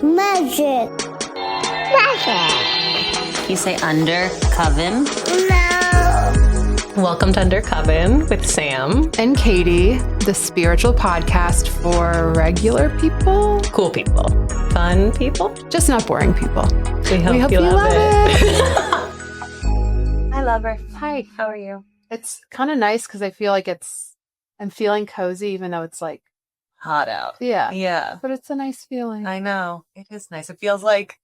Magic. You say Under Coven? No. Welcome to Under Coven with Sam and Katie, the spiritual podcast for regular people. Cool people. Fun people. Just not boring people. We hope you love it. Hi, lover. Hi. How are you? It's kind of nice because I feel like I'm feeling cozy even though it's like hot out. Yeah. Yeah. But it's a nice feeling. I know. It is nice. It feels like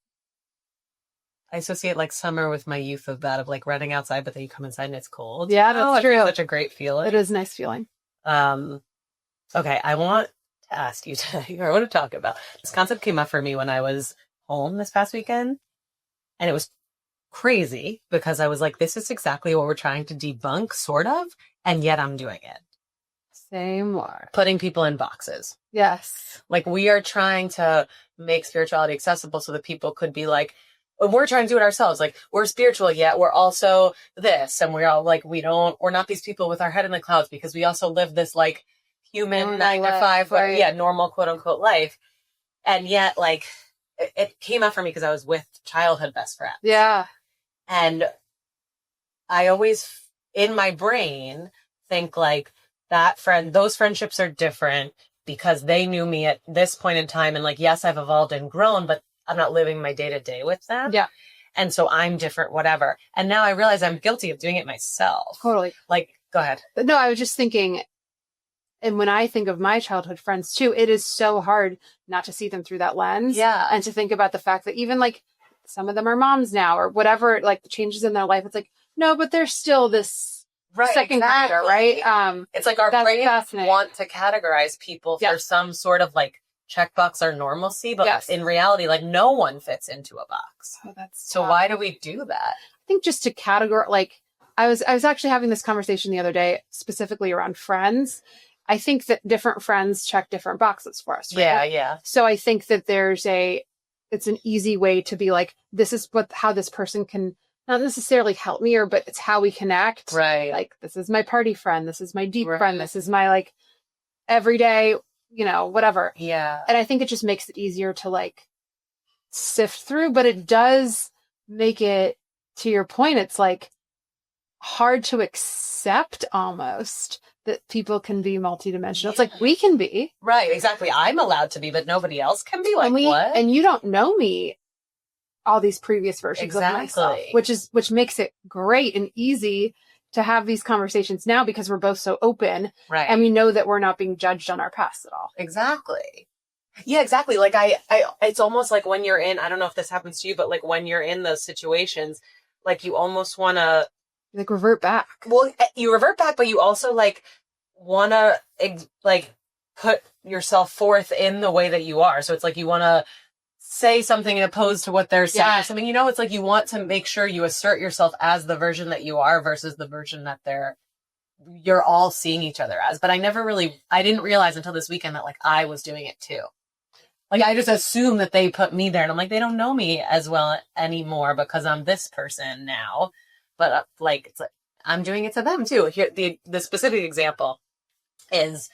I associate like summer with my youth of that, of like running outside, but then you come inside and it's cold. Yeah, that's true. Such a great feeling. It is a nice feeling. Okay, I want to ask you today, or I want to talk about this concept came up for me when I was home this past weekend, and it was crazy because I was like, this is exactly what we're trying to debunk, sort of, and yet I'm doing it. Same more. Putting people in boxes. Yes. Like we are trying to make spirituality accessible so that people could be like, we're trying to do it ourselves. Like we're spiritual, yet we're also this. And we're all like, we're not these people with our head in the clouds because we also live this like human 9 to 5, right. Normal quote unquote life. And yet like it came out for me because I was with childhood best friends. Yeah. And I always in my brain think like those friendships are different because they knew me at this point in time. And like, yes, I've evolved and grown, but I'm not living my day to day with them. Yeah. And so I'm different, whatever. And now I realize I'm guilty of doing it myself. Totally. Like, go ahead. No, I was just thinking, and when I think of my childhood friends too, it is so hard not to see them through that lens. Yeah. And to think about the fact that even like some of them are moms now or whatever, like the changes in their life. It's like, no, but they're still this second grader, right? It's like our brains want to categorize people for some sort of like checkbox or normalcy, but in reality, like no one fits into a box. Oh, that's so why do we do that? I think just to categorize, like I was actually having this conversation the other day, specifically around friends. I think that different friends check different boxes for us. Right? Yeah, yeah. So I think that it's an easy way to be like, this is how this person can not necessarily help me, but it's how we connect. Right. Like, this is my party friend. This is my deep friend. This is my like everyday, whatever. Yeah. And I think it just makes it easier to like sift through, but it does make it, to your point, it's like hard to accept almost that people can be multidimensional. It's like we can be. Right, exactly. I'm allowed to be, but nobody else can be. Like, what? And you don't know me, all these previous versions of myself, which makes it great and easy to have these conversations now because we're both so open. Right. And we know that we're not being judged on our past at all. Exactly. Yeah, exactly. Like it's almost like when you're in, I don't know if this happens to you, but like when you're in those situations, like you almost want to like revert back. Well, you revert back, but you also like want to like put yourself forth in the way that you are. So it's like you want to say something opposed to what they're saying or something, it's like you want to make sure you assert yourself as the version that you are versus the version that you're all seeing each other as. But I didn't realize until this weekend that like I was doing it too. Like I just assume that they put me there and I'm like, they don't know me as well anymore because I'm this person now. But like, it's like, I'm doing it to them too. Here, the specific example is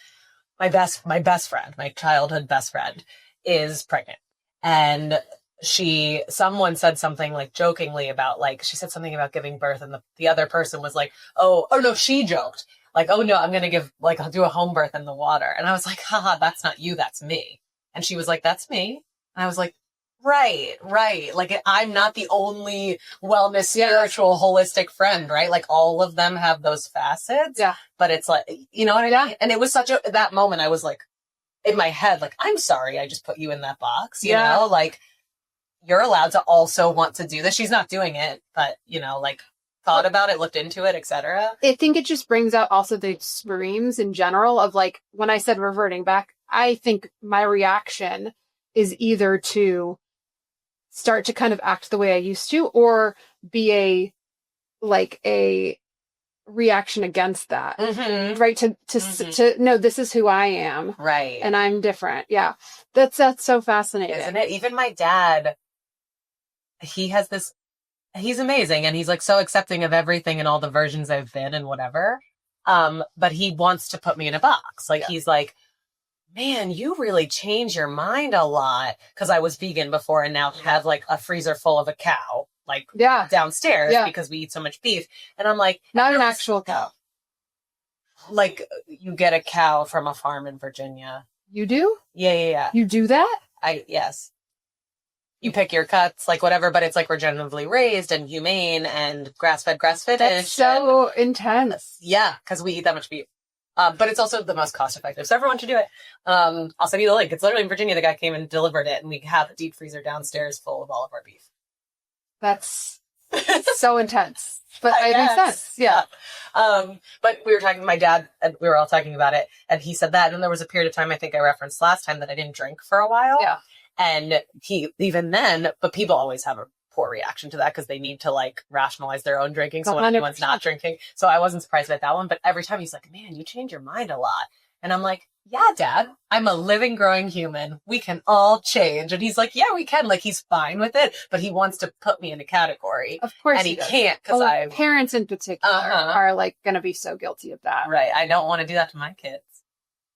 my best friend, my childhood best friend is pregnant. And someone said something like jokingly about like, she said something about giving birth and the other person was like, oh no, she joked like, oh no, I'm going to give, like, I'll do a home birth in the water. And I was like, haha, that's not you, that's me. And she was like, that's me. And I was like, right. Like I'm not the only wellness, spiritual, holistic friend, right? Like all of them have those facets. Yeah. But it's like, you know what I mean? And it was that moment I was like, in my head, like, I'm sorry, I just put you in that box, you know, like you're allowed to also want to do this. She's not doing it, but like thought about it, looked into it, etc. I think it just brings out also the extremes in general of like, when I said reverting back, I think my reaction is either to start to kind of act the way I used to, or be a reaction against that, right? To no, this is who I am, right? And I'm different. Yeah, that's so fascinating, isn't it? Even my dad, he's amazing, and he's like so accepting of everything and all the versions I've been and whatever. But he wants to put me in a box. Like he's like, man, you really change your mind a lot. Cause I was vegan before and now have like a freezer full of a cow, like downstairs because we eat so much beef. And I'm like, not an actual cow. Like you get a cow from a farm in Virginia. You do? Yeah. You do that? Yes. You pick your cuts, like whatever, but it's like regeneratively raised and humane and grass-fed. That's so intense. Yeah, because we eat that much beef. But it's also the most cost-effective. So everyone should do it. I'll send you the link. It's literally in Virginia. The guy came and delivered it, and we have a deep freezer downstairs full of all of our beef. That's so intense. But it makes sense. Yeah. But we were talking to my dad, and we were all talking about it, and he said that. And there was a period of time, I think I referenced last time, that I didn't drink for a while. Yeah. And even then, but people always have a poor reaction to that because they need to like rationalize their own drinking. So when anyone's not drinking, so I wasn't surprised at that one, but every time he's like, man, you change your mind a lot. And I'm like, yeah, Dad, I'm a living, growing human. We can all change. And he's like, yeah, we can. Like, he's fine with it, but he wants to put me in a category. Of course. And he can't because parents in particular are like going to be so guilty of that. Right. I don't want to do that to my kids.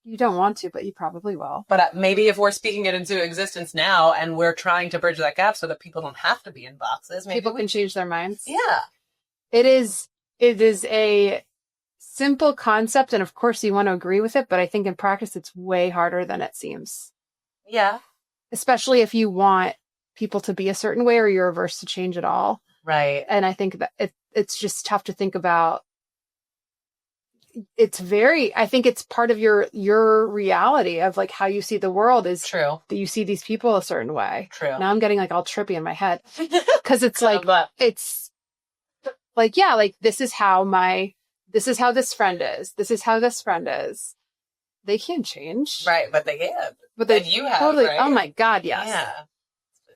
You don't want to, but you probably will. But maybe if we're speaking it into existence now and we're trying to bridge that gap so that people don't have to be in boxes, maybe people can change their minds. Yeah. It is a simple concept, and of course you want to agree with it, but I think in practice it's way harder than it seems. Yeah. Especially if you want people to be a certain way or you're averse to change at all. Right. And I think that it's just tough to think about. I think it's part of your reality of like how you see the world is true. That you see these people a certain way. True. Now I'm getting like all trippy in my head because it's like, it's like, yeah, like this is how this friend is. This is how this friend is. They can't change. Right. But they can. But you have, totally. right? Oh my God. Yes. Yeah.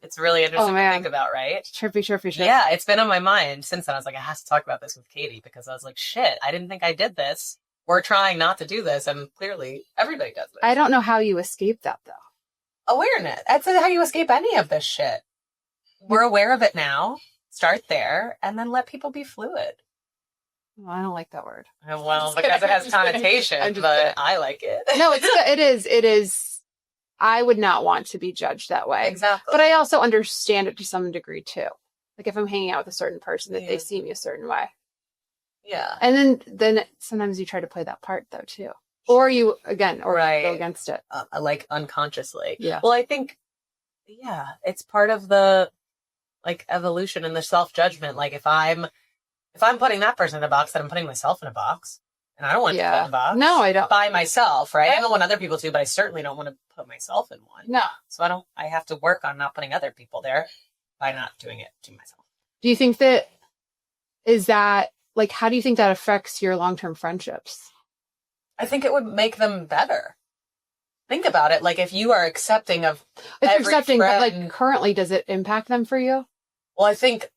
It's really interesting to think about, right? Trippy. Yeah, it's been on my mind since then. I was like, I have to talk about this with Katie because I was like, shit, I didn't think I did this. We're trying not to do this, and clearly everybody does this. I don't know how you escape that, though. Awareness. That's how you escape any of this shit. We're aware of it now. Start there, and then let people be fluid. Well, I don't like that word. Well, because it has connotation, but I like it. No, it is. I would not want to be judged that way. Exactly. But I also understand it to some degree too. Like if I'm hanging out with a certain person, that they see me a certain way. Yeah. And then sometimes you try to play that part though too. Or you, again, go against it. Like unconsciously. Yeah. Well, I think, it's part of the like evolution and the self-judgment. Like if I'm putting that person in a box, then I'm putting myself in a box. And I don't want to put in a box. No, I don't. By myself, right? I don't want other people to, but I certainly don't want to put myself in one. No. So I have to work on not putting other people there by not doing it to myself. Do you think like, how do you think that affects your long-term friendships? I think it would make them better. Think about it. Like if you are accepting of but like currently, does it impact them for you? Well, I think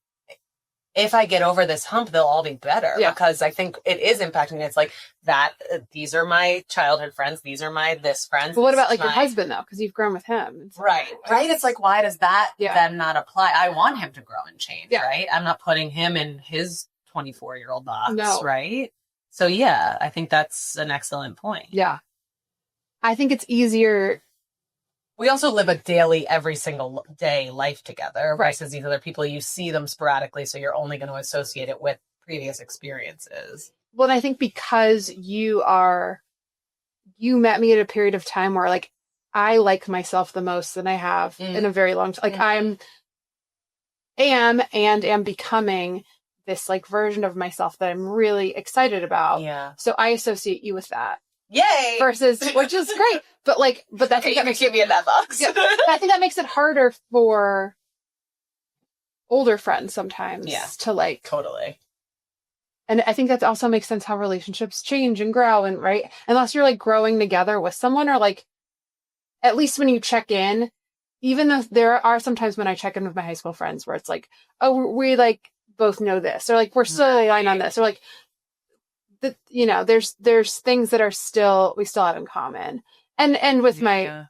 if I get over this hump, they'll all be better because I think it is impacting. It's like that. These are my childhood friends. These are my friends. But what about like your husband though? Because you've grown with him. Right. It's like, why does that then not apply? I want him to grow and change, right? I'm not putting him in his 24-year-old box, right? So I think that's an excellent point. Yeah. I think it's easier. We also live a daily, every single day life together versus these other people. You see them sporadically, so you're only going to associate it with previous experiences. Well, and I think because you met me at a period of time where like I like myself the most than I have in a very long time. Like I am becoming this like version of myself that I'm really excited about. Yeah. So I associate you with that. Yay! Versus, which is great. But that's you can keep me in that box. I think that makes it harder for older friends sometimes to like. Totally. And I think that also makes sense how relationships change and grow and right. Unless you're like growing together with someone or like, at least when you check in, even though there are sometimes when I check in with my high school friends where it's like, oh, we like both know this or like, we're still aligned on this or like, there's things that we still have in common. And with my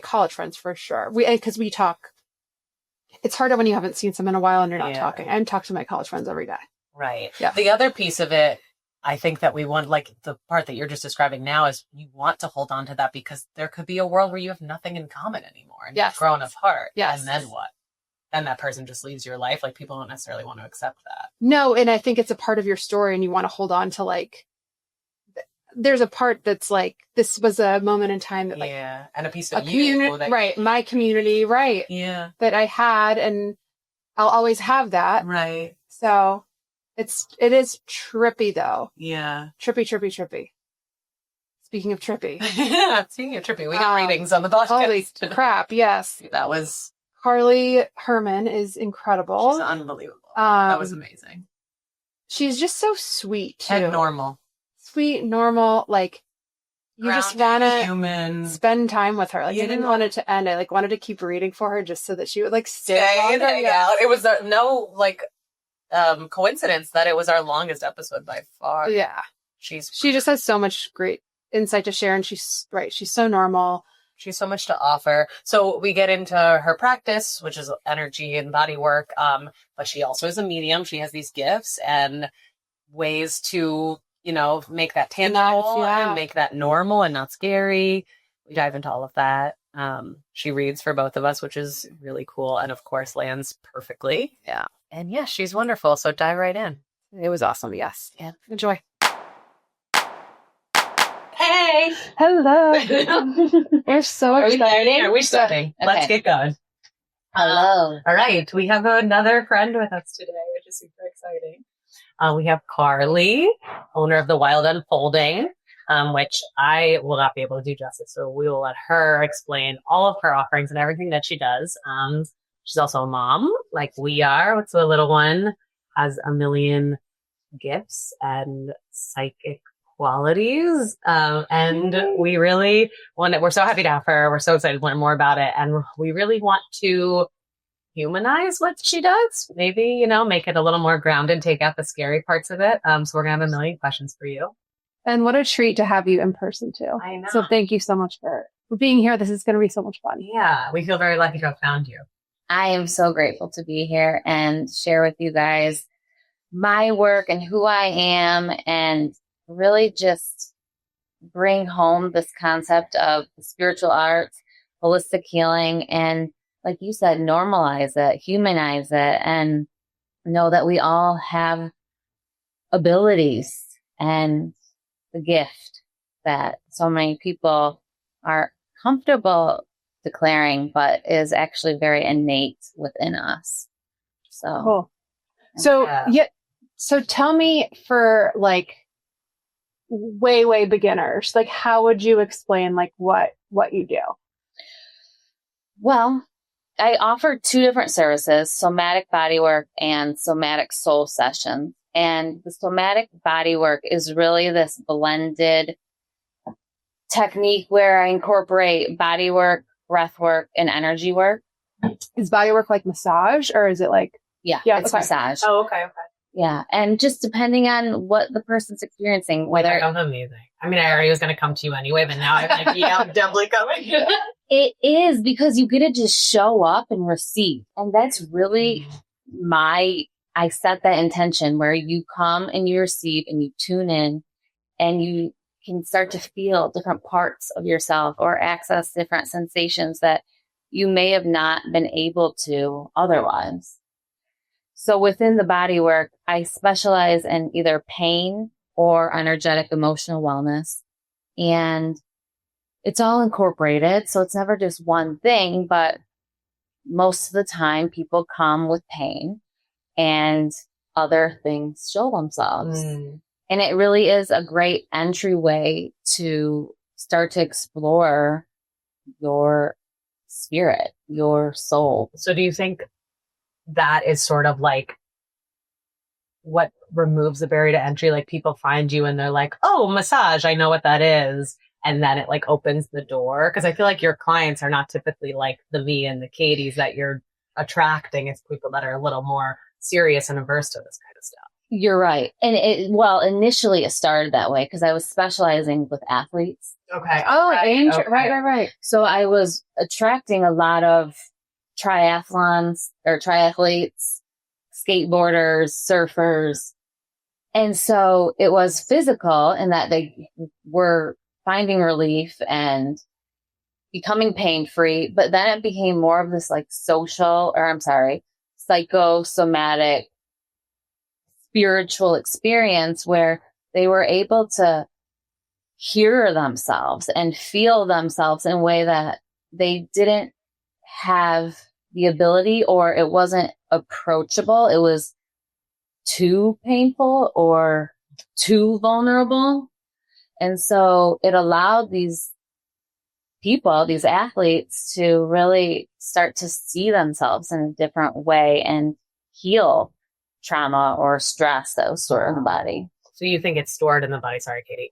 college friends for sure. Because we talk, it's harder when you haven't seen them in a while and you're not talking. I talk to my college friends every day. Right. Yeah. The other piece of it, I think that we want, like the part that you're just describing now is you want to hold on to that because there could be a world where you have nothing in common anymore and Yes. you've grown apart. Yes. And then what? And that person just leaves your life. Like people don't necessarily want to accept that. No, and I think it's a part of your story and you want to hold on to like, there's a part that's like, this was a moment in time that like, yeah. And a piece a of community, you. That, right. My community, right. Yeah. That I had, and I'll always have that. Right. So it is trippy though. Yeah. Trippy. Speaking of trippy. Speaking of trippy, we got ratings on the podcast. Holy crap. Yes. That was Karleigh Herman is incredible. she's unbelievable. That was amazing. She's just so sweet too. And normal. Sweet, normal, like you just want to human. spend time with her. Like I didn't want it to end. I like wanted to keep reading for her just so that she would like stay longer. Out. It was no like coincidence that it was our longest episode by far. Yeah. She just has so much great insight to share, and she's so normal. She's so much to offer. So we get into her practice, which is energy and body work. But she also is a medium. She has these gifts and ways to, make that tangible and make that normal and not scary. We dive into all of that. She reads for both of us, which is really cool. And of course lands perfectly. Yeah. And yeah, she's wonderful. So dive right in. It was awesome. Yes. Yeah. Enjoy. Hey. Hello. We're so excited. Are we starting? Okay. Let's get going. Hello. All right. We have another friend with us today, which is super exciting. We have Karleigh, owner of The Wild Unfolding, which I will not be able to do justice. So we will let her explain all of her offerings and everything that she does. She's also a mom like we are. So a little one has a million gifts and psychic qualities. And we really we're so happy to have her. We're so excited to learn more about it. And we really want to humanize what she does. Maybe, make it a little more grounded, take out the scary parts of it. So we're going to have a million questions for you. And what a treat to have you in person too. I know. So thank you so much for being here. This is going to be so much fun. Yeah, we feel very lucky to have found you. I am so grateful to be here and share with you guys my work and who I am, and really just bring home this concept of spiritual arts, holistic healing, and like you said, normalize it, humanize it, and know that we all have abilities and the gift that so many people are comfortable declaring, but is actually very innate within us. So Cool. So so tell me, for like way beginners, like how would you explain like what you do? Well, I offer two different services, somatic bodywork and somatic soul sessions. And the somatic bodywork is really this blended technique where I incorporate bodywork, breath work, and energy work. Is bodywork like massage, or is it like? Yeah, it's okay. massage. Oh, okay. Yeah, and just depending on what the person's experiencing, whether That sounds amazing. I mean, I already was going to come to you anyway, but now I'm like, yeah, I'm definitely coming. it is, because you get to just show up and receive. And that's really I set that intention where you come and you receive and you tune in and you can start to feel different parts of yourself or access different sensations that you may have not been able to otherwise. So within the body work, I specialize in either pain or energetic emotional wellness. And it's all incorporated. So it's never just one thing, but most of the time people come with pain and other things show themselves. And it really is a great entryway to start to explore your spirit, your soul. So do you think that is sort of like what removes the barrier to entry? Like people find you and they're like, oh, massage, I know what that is. And then it like opens the door. Cause I feel like your clients are not typically like the me and the Katies that you're attracting. It's people that are a little more serious and averse to this kind of stuff. You're right. And initially it started that way because I was specializing with athletes. Okay. Oh, right. Right. So I was attracting a lot of triathlons or triathletes, skateboarders, surfers. And so it was physical in that they were finding relief and becoming pain free, but then it became more of this like psychosomatic spiritual experience where they were able to hear themselves and feel themselves in a way that they didn't have the ability, or it wasn't approachable. It was too painful or too vulnerable. And so it allowed these people, these athletes, to really start to see themselves in a different way and heal trauma or stress that was stored in the body. So you think it's stored in the body? Sorry, Katie.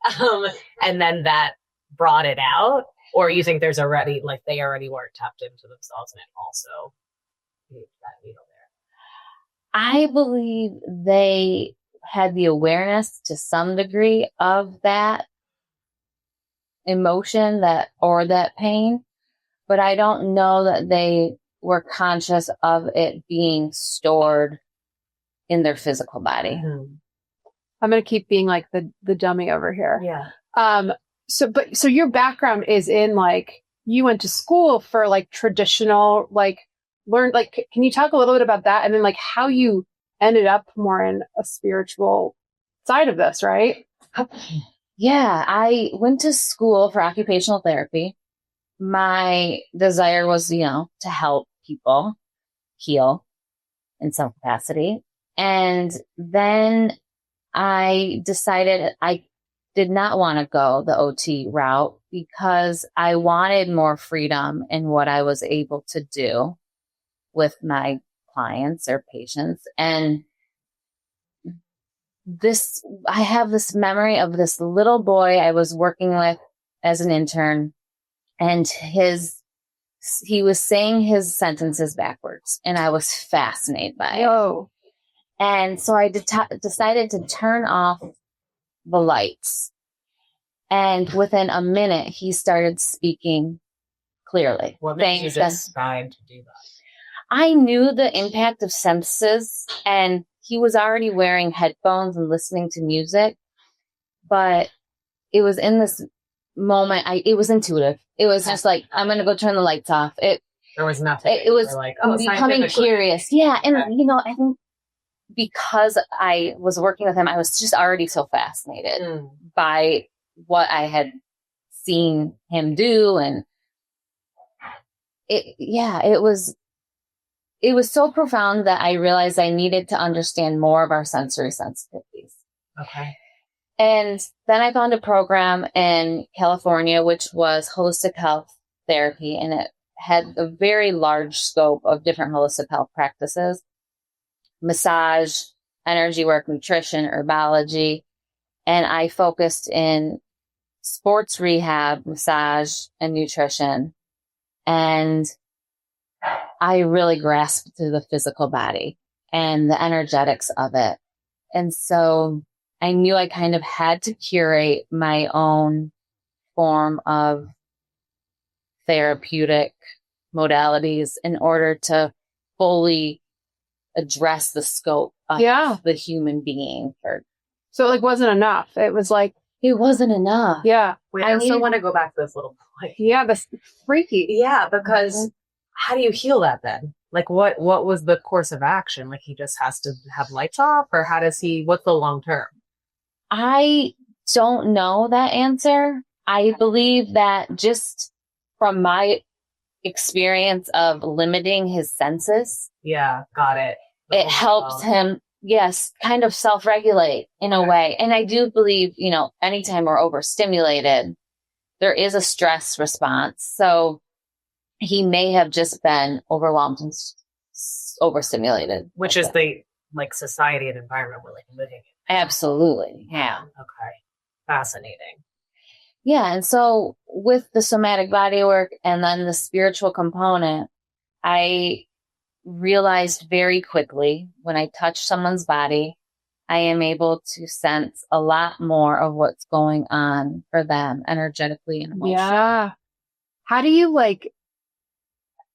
And then that brought it out, or you think there's already like they already weren't tapped into themselves and it also moved that needle there? I believe they had the awareness to some degree of that emotion or that pain, but I don't know that they were conscious of it being stored in their physical body. Mm-hmm. I'm going to keep being like the dummy over here. Yeah. So your background is in like, you went to school for like traditional, like can you talk a little bit about that? And then like how you ended up more in a spiritual side of this, right? Yeah, I went to school for occupational therapy. My desire was, to help people heal in some capacity. And then I decided I did not want to go the OT route because I wanted more freedom in what I was able to do with my clients or patients. And I have this memory of this little boy I was working with as an intern, and he was saying his sentences backwards, and I was fascinated by it. Oh. And so I decided to turn off the lights. And within a minute, he started speaking clearly. What made you decide to do that? I knew the impact of senses, and he was already wearing headphones and listening to music. But it was in this moment, it was intuitive. It was just like, I'm going to go turn the lights off. There was nothing. It was like, becoming curious. Yeah. And, I think because I was working with him, I was just already so fascinated by what I had seen him do. And it was so profound that I realized I needed to understand more of our sensory sensitivities. Okay. And then I found a program in California, which was holistic health therapy, and it had a very large scope of different holistic health practices: massage, energy work, nutrition, herbology. And I focused in sports rehab, massage, and nutrition. And I really grasped to the physical body and the energetics of it. And so I knew I kind of had to curate my own form of therapeutic modalities in order to fully address the scope of the human being. So it wasn't enough. It was like, it wasn't enough. Yeah. Wait, I also want to go back to this little point. Yeah, that's freaky. Yeah, because how do you heal that then? Like what was the course of action? Like he just has to have lights off, or what's the long term? I don't know that answer. I believe that just from my experience of limiting his senses. Yeah, got it. It helps him, kind of self-regulate in a way. And I do believe, anytime we're overstimulated, there is a stress response. So he may have just been overwhelmed and overstimulated. Which is the society and environment we're living in. Absolutely. Yeah. Okay. Fascinating. Yeah. And so with the somatic body work and then the spiritual component, I realized very quickly when I touch someone's body, I am able to sense a lot more of what's going on for them energetically and emotionally. Yeah. How do you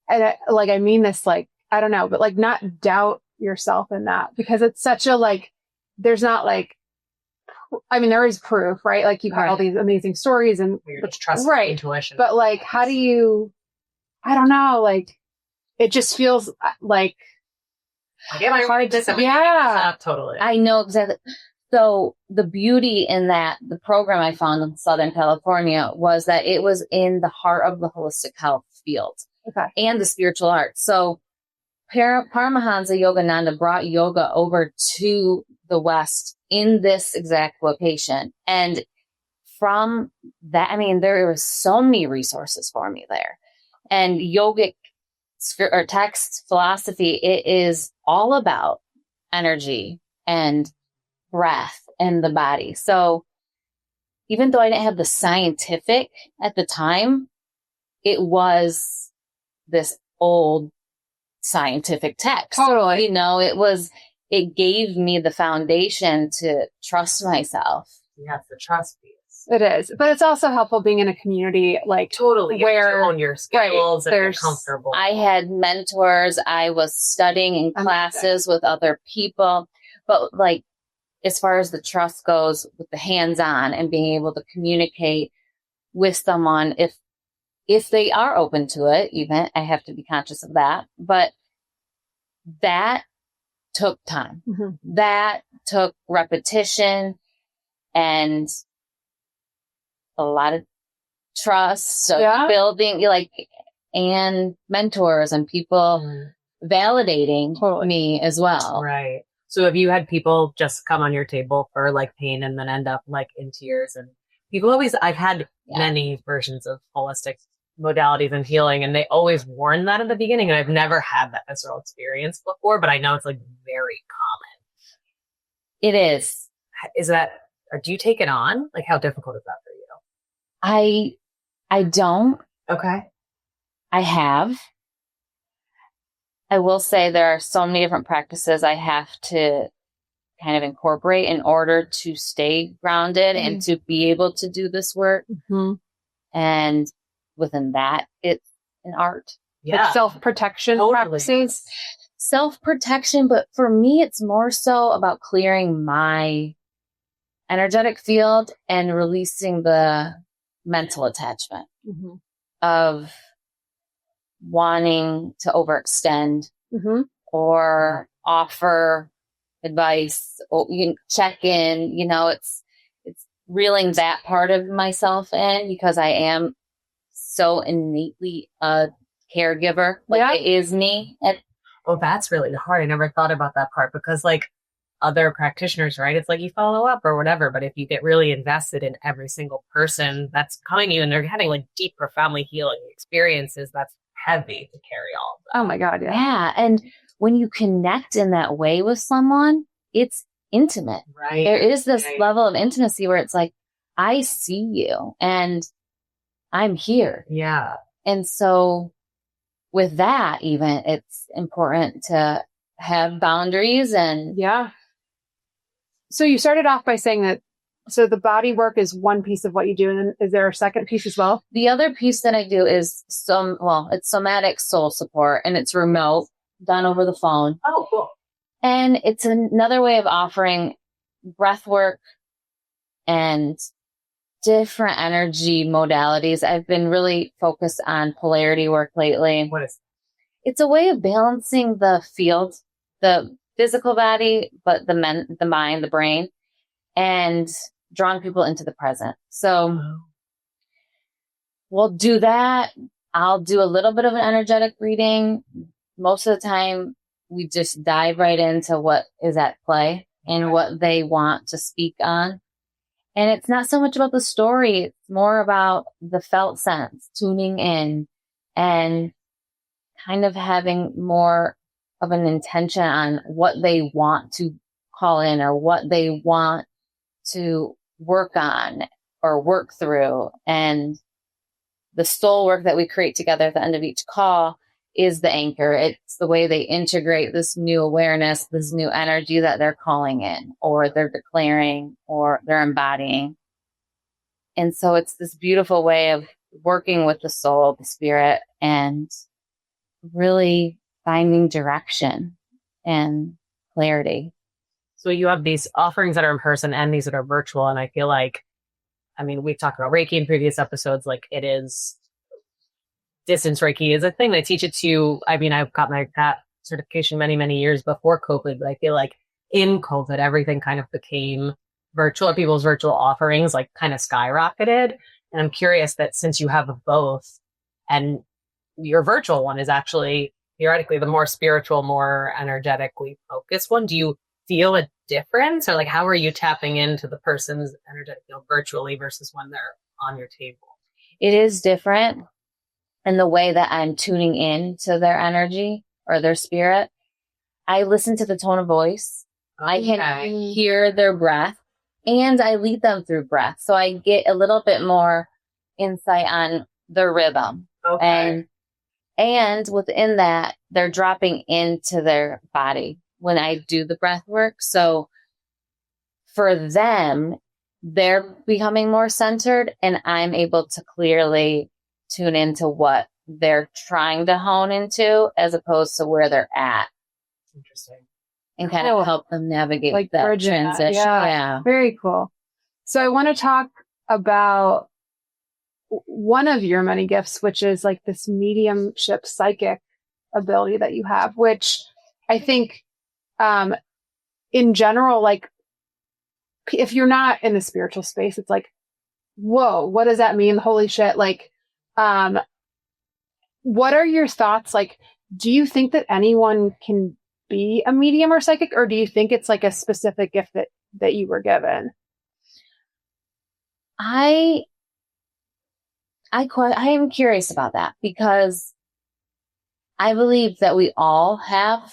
I mean this, I don't know, but not doubt yourself in that, because it's such a, there's not I mean, there is proof, right? Like you've had all these amazing stories and You're just trusting intuition. But like, how do you, I don't know, like, it just feels like hard to, totally. I know exactly. So the beauty in that, the program I found in Southern California was that it was in the heart of the holistic health field and the spiritual arts. So Paramahansa Yogananda brought yoga over to the West in this exact location. And from that, I mean, there were so many resources for me there. And yogic or text philosophy, it is all about energy and breath and the body. So even though I didn't have the scientific at the time, it was this old scientific text. Totally. You know, it gave me the foundation to trust myself. Yeah, it's the trust piece. It is. But it's also helpful being in a community like totally where you own your skills and you're comfortable. I had mentors. I was studying in classes with other people. But like, as far as the trust goes with the hands-on and being able to communicate with someone, if they are open to it, even I have to be conscious of that. But that took time. Mm-hmm. That took repetition and a lot of trust, building and mentors and people validating me as well. Right. So have you had people just come on your table for like pain and then end up like in tears? And people always, I've had many versions of holistic modalities and healing, and they always warn that at the beginning. And I've never had that visceral experience before, but I know it's like very common. It is. Is that, or do you take it on? Like how difficult is that for you? I don't. Okay. I have. I will say there are so many different practices I have to kind of incorporate in order to stay grounded and to be able to do this work. Mm-hmm. And within that, it's an art. Yeah. Like self-protection practices. Self-protection, but for me, it's more so about clearing my energetic field and releasing the mental attachment of wanting to overextend or offer advice or you can check in, you know, it's reeling that part of myself in because I am so innately a caregiver. Like it is me. Oh, that's really hard. I never thought about that part because like other practitioners, right? It's like you follow up or whatever. But if you get really invested in every single person that's coming to you and they're having like deep, profoundly healing experiences, that's heavy to carry all of that. Oh my God. Yeah. Yeah. And when you connect in that way with someone, it's intimate. Right. There is this level of intimacy where it's like, I see you and I'm here. Yeah. And so with that, even it's important to have boundaries and So you started off by saying that, so the body work is one piece of what you do. And then is there a second piece as well? The other piece that I do is it's somatic soul support and it's remote, done over the phone. Oh, cool. And it's another way of offering breath work and different energy modalities. I've been really focused on polarity work lately. What is it? It's a way of balancing the field, the physical body, but the mind, the brain, and drawing people into the present. So we'll do that. I'll do a little bit of an energetic reading. Most of the time, we just dive right into what is at play and what they want to speak on. And it's not so much about the story. It's more about the felt sense, tuning in and kind of having more of an intention on what they want to call in or what they want to work on or work through. And the soul work that we create together at the end of each call is the anchor. It's the way they integrate this new awareness, this new energy that they're calling in or they're declaring or they're embodying. And so it's this beautiful way of working with the soul, the spirit, and really finding direction and clarity. So you have these offerings that are in person and these that are virtual. And I feel like, I mean, we've talked about Reiki in previous episodes. Like it is, distance Reiki is a thing. They teach it to you. I mean, I've got that certification many, many years before COVID, but I feel like in COVID, everything kind of became virtual. People's virtual offerings like kind of skyrocketed. And I'm curious that since you have both and your virtual one is actually theoretically the more spiritual, more energetically focused one, do you feel a difference, or like how are you tapping into the person's energetic field virtually versus when they're on your table? It is different in the way that I'm tuning in to their energy or their spirit. I listen to the tone of voice. Okay. I can hear their breath, and I lead them through breath. So I get a little bit more insight on their rhythm. Okay. And within that, they're dropping into their body when I do the breath work. So for them, they're becoming more centered, and I'm able to clearly tune into what they're trying to hone into as opposed to where they're at. Interesting. And kind of help them navigate Like that bridging that. transition. Yeah. Very cool. So I want to talk about one of your many gifts, which is like this mediumship psychic ability that you have, which I think, in general, like if you're not in the spiritual space, it's like, whoa, what does that mean? Holy shit. Like, what are your thoughts? Like, do you think that anyone can be a medium or psychic, or do you think it's like a specific gift that you were given? I am curious about that, because I believe that we all have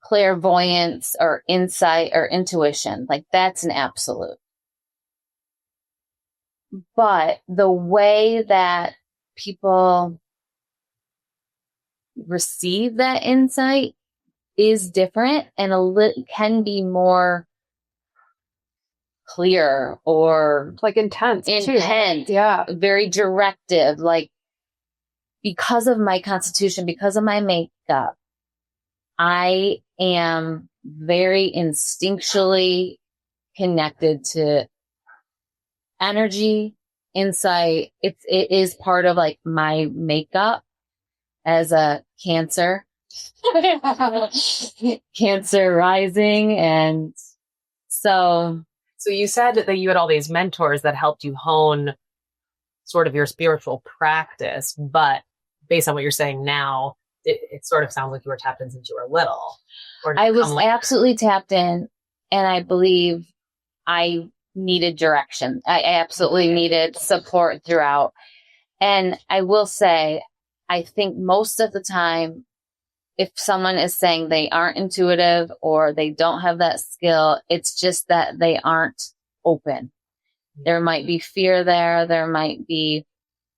clairvoyance or insight or intuition. Like that's an absolute. But the way that people receive that insight is different, and can be more clear or like intense too. Yeah. Very directive. Like because of my constitution, because of my makeup, I am very instinctually connected to energy, insight. It is part of like my makeup as a Cancer. Cancer rising. And so you said that you had all these mentors that helped you hone sort of your spiritual practice, but based on what you're saying now, it sort of sounds like you were tapped in since you were little. I was absolutely tapped in, and I believe I needed direction. I absolutely needed support throughout. And I will say, I think most of the time, if someone is saying they aren't intuitive or they don't have that skill, it's just that they aren't open. There might be fear there. There might be.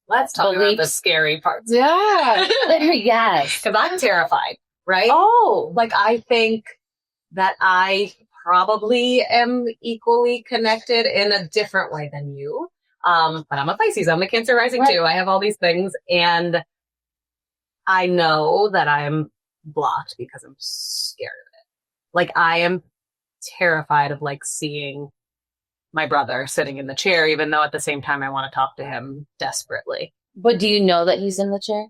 Let's talk about the scary parts. Yeah. Yes. Because I'm terrified, right? Oh. Like I think that I probably am equally connected in a different way than you. But I'm a Pisces. I'm a Cancer rising too. I have all these things. And I know that I'm blocked because I'm scared of it. Like I am terrified of like seeing my brother sitting in the chair, even though at the same time I want to talk to him desperately. But do you know that he's in the chair?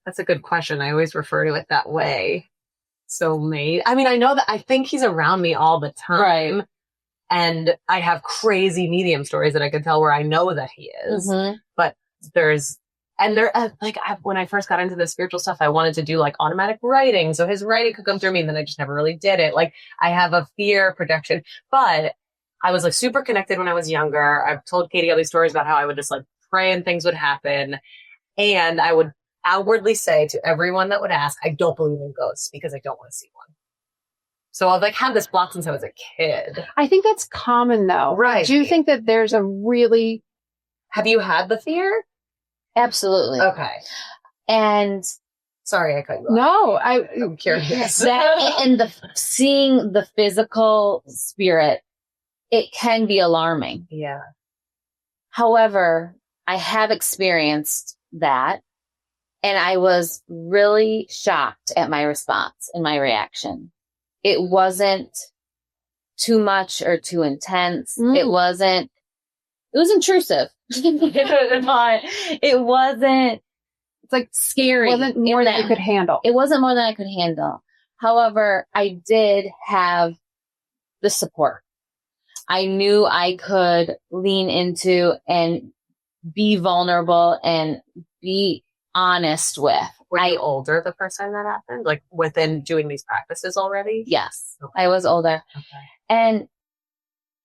That's a good question. I always refer to it that way. So I mean, I know that I think he's around me all the time. Right. And I have crazy medium stories that I can tell where I know that he is. Mm-hmm. But when I first got into the spiritual stuff, I wanted to do like automatic writing. So his writing could come through me, and then I just never really did it. Like I have a fear protection, but I was like super connected when I was younger. I've told Katie all these stories about how I would just like pray and things would happen. And I would outwardly say to everyone that would ask, I don't believe in ghosts because I don't want to see one. So I've like had this block since I was a kid. I think that's common though. Right. Do you think that there's a really... Have you had the fear? Absolutely. Okay. And sorry, I cut you off. No, I'm curious. And seeing the physical spirit, it can be alarming. Yeah. However, I have experienced that, and I was really shocked at my response and my reaction. it wasn't too much or too intense. It was intrusive. But it wasn't, it's like scary. It wasn't more than you could handle. It wasn't more than I could handle. However, I did have the support. I knew I could lean into and be vulnerable and be honest with. Were you older the first time that happened? Like within doing these practices already? Yes, Okay. I was older. Okay. And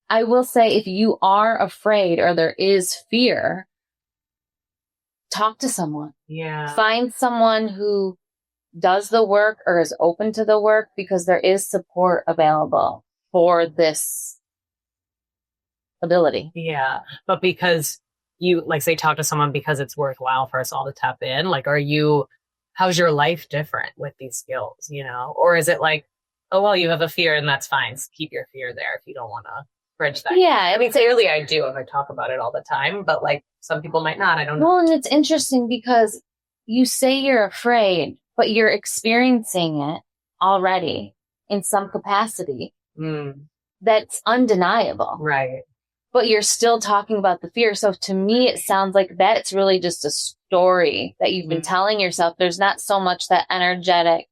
I will say, if you are afraid or there is fear, talk to someone. Yeah. Find someone who does the work or is open to the work, because there is support available for this ability. Yeah. But because you, like, say, talk to someone because it's worthwhile for us all to tap in, like, how's your life different with these skills, you know? Or is it like, oh, well, you have a fear and that's fine. Keep your fear there if you don't want to bridge that. Yeah. I mean, clearly I do if I talk about it all the time, but like some people might not. I don't know. Well, and it's interesting because you say you're afraid, but you're experiencing it already in some capacity. That's undeniable. Right. But you're still talking about the fear. So to me, it sounds like that's really just a story that you've been telling yourself. There's not so much that energetic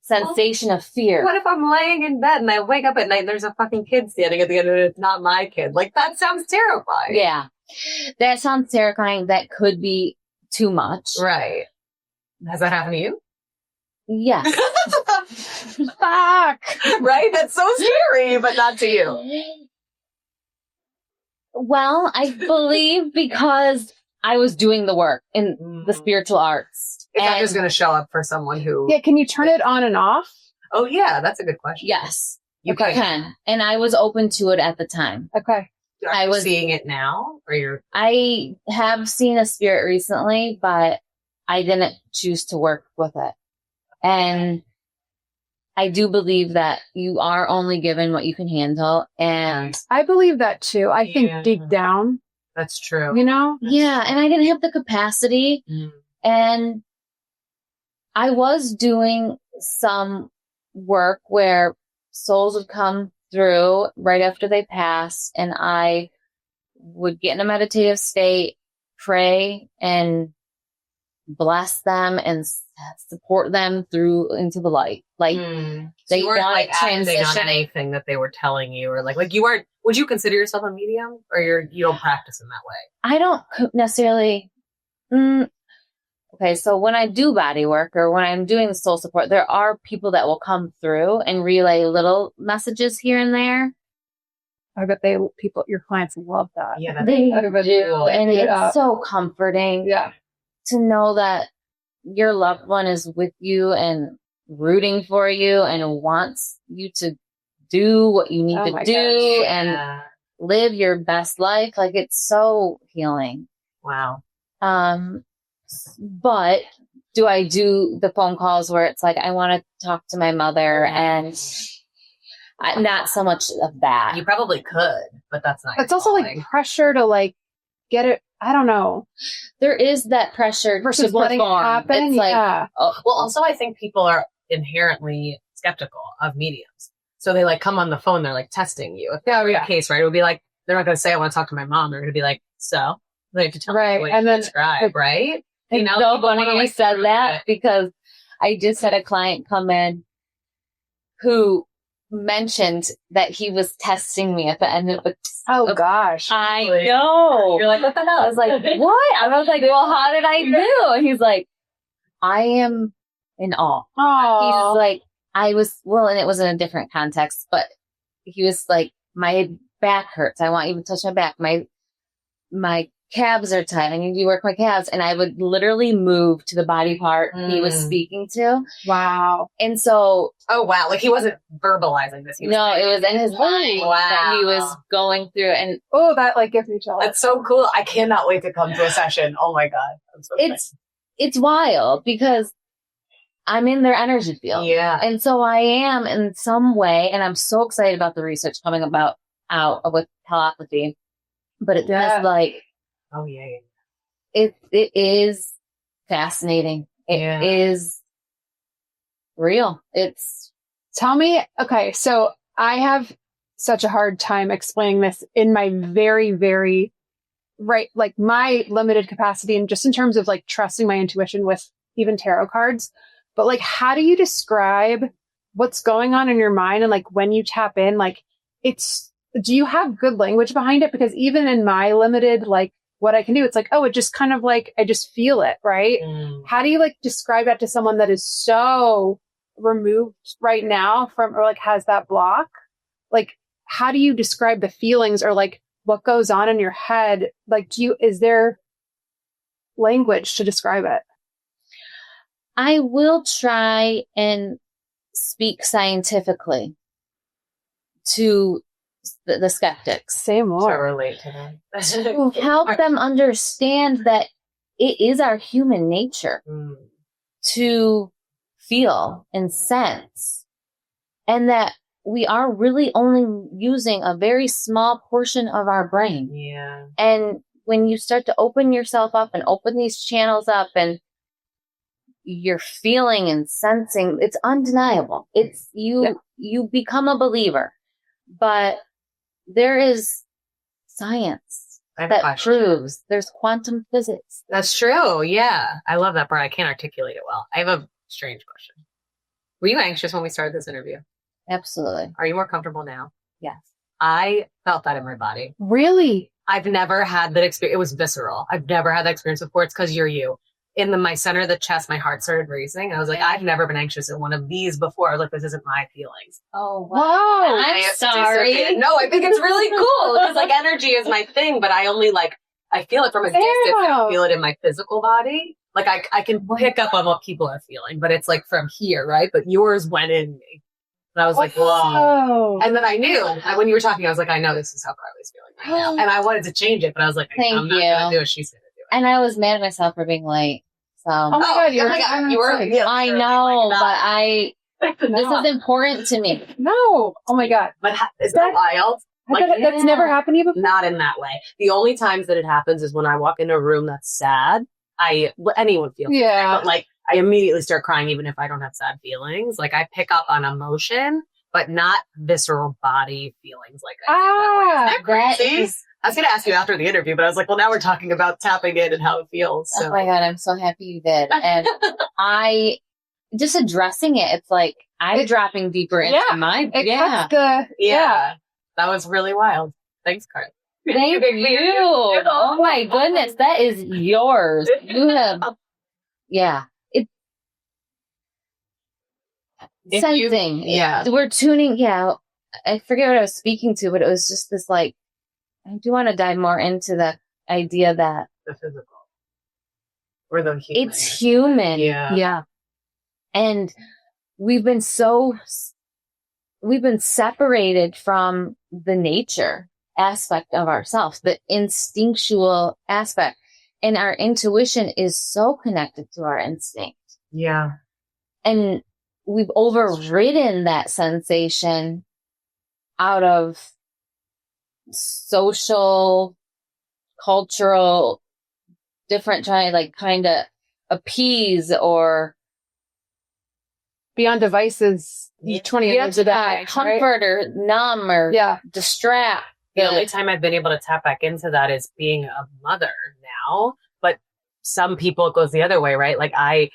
sensation of fear. What if I'm laying in bed and I wake up at night and there's a fucking kid standing at the end of it? It's not my kid. Like, that sounds terrifying. Yeah. That sounds terrifying. That could be too much. Right. Has that happened to you? Yes. Fuck. Right? That's so scary, but not to you. Well, I believe because I was doing the work in the spiritual arts. It's not just going to show up for someone who... Yeah, can you turn it on and off? Oh, yeah, that's a good question. Yes. You can. And I was open to it at the time. Okay. I was seeing it now, or you're... I have seen a spirit recently, but I didn't choose to work with it. And I do believe that you are only given what you can handle. And I believe that too. I think deep down. That's true. You know? Yeah. And I didn't have the capacity. And I was doing some work where souls would come through right after they passed, and I would get in a meditative state, pray, and bless them and support them through into the light. Like they weren't like acting on anything that they were telling you, or like you weren't. Would you consider yourself a medium, or you don't practice in that way? I don't necessarily. Okay, so when I do body work or when I'm doing the soul support, there are people that will come through and relay little messages here and there. I bet your clients love that. Yeah, they do. And it's so comforting to know that your loved one is with you and rooting for you and wants you to do what you need to do and live your best life. Like, it's so healing. Wow. But do I do the phone calls where it's like, I want to talk to my mother, and not so much of that. You probably could, but that's not. It's also like pressure to like get it. I don't know. There is that pressure versus to letting it happen. It's like, well, also I think people are inherently skeptical of mediums. So they like come on the phone, they're like testing you. If that were the case, right? It would be like, they're not going to say, I want to talk to my mom. They're going to be like, so they have to tell me what and then describe, right? You know, so funny you said that, because I just had a client come in who mentioned that he was testing me at the end of the. Oh gosh. I know. You're like, what the hell? I was like, what? I was like, well, how did I do? And he's like, I am in awe. Oh. He's like, and it was in a different context, but he was like, my back hurts. I want you to touch my back. My calves are tight. I need you to work my calves. And I would literally move to the body part he was speaking to. Wow. And so. Oh, wow. Like, he wasn't verbalizing this. It was in his mind that he was going through. And that like gives me jealous. That's so cool. I cannot wait to come to a session. Oh my God. I'm so it's wild because I'm in their energy field. Yeah. And so I am in some way, and I'm so excited about the research coming out with telepathy. But it's just like, oh yeah. It is fascinating. It is real. It's Tell me, okay, so I have such a hard time explaining this in my very, very right, like my limited capacity and just in terms of like trusting my intuition with even tarot cards. But like, how do you describe what's going on in your mind? And like, when you tap in, like do you have good language behind it? Because even in my limited, like what I can do, it's like, oh, it just kind of like, I just feel it. Right. How do you like describe that to someone that is so removed right now from, or like has that block? Like, how do you describe the feelings or like what goes on in your head? Like, is there language to describe it? I will try and speak scientifically to the skeptics. Say So more. relate to them. To help them understand that it is our human nature to feel and sense, and that we are really only using a very small portion of our brain. Yeah. And when you start to open yourself up and open these channels up and you're feeling and sensing, it's undeniable. It's you become a believer. But there is science that proves there's quantum physics. That's true. Yeah. I love that part. I can't articulate it well. I have a strange question. Were you anxious when we started this interview? Absolutely. Are you more comfortable now? Yes. I felt that in my body. Really? I've never had that experience. It was visceral. I've never had that experience before. It's because you're you. In my center of the chest, my heart started racing. I was like, I've never been anxious in one of these before. I was like, this isn't my feelings. Oh, wow. I'm sorry. No, I think it's really cool because like energy is my thing, but I only I feel it from a distance. I don't feel it in my physical body. Like I can pick up on what people are feeling, but it's like from here, right? But yours went in me. And I was like, whoa. And then I knew, when you were talking, I was like, I know this is how Karleigh's feeling right now. And I wanted to change it, but I was like, I'm not going to do it. She's going to do it. And I was mad at myself for being late. So, oh my God, you were. I know, but this is important to me. No. Oh my God. But is that wild? That's never happened to you before? Not in that way. The only times that it happens is when I walk into a room that's sad. Anyone feels sad, but I immediately start crying even if I don't have sad feelings. Like I pick up on emotion, but not visceral body feelings like I do. That is. I was going to ask you after the interview, but I was like, well, now we're talking about tapping in and how it feels. So. Oh my God, I'm so happy you did. And just addressing it, it's like I'm dropping deeper into my, That was really wild. Thanks, Karleigh. Thank you. Oh my goodness, that is yours. You have, it's sensing. We're tuning. Yeah. I forget what I was speaking to, but it was just this I do want to dive more into the idea that the physical or the human. It's human. Yeah. And we've been separated from the nature aspect of ourselves, the instinctual aspect. And our intuition is so connected to our instinct. Yeah. And we've overridden that sensation out of social, cultural, different trying to kind of appease or be on devices 20 years a day. Comfort or numb or distract. The only time I've been able to tap back into that is being a mother now. But some people it goes the other way, right? Like I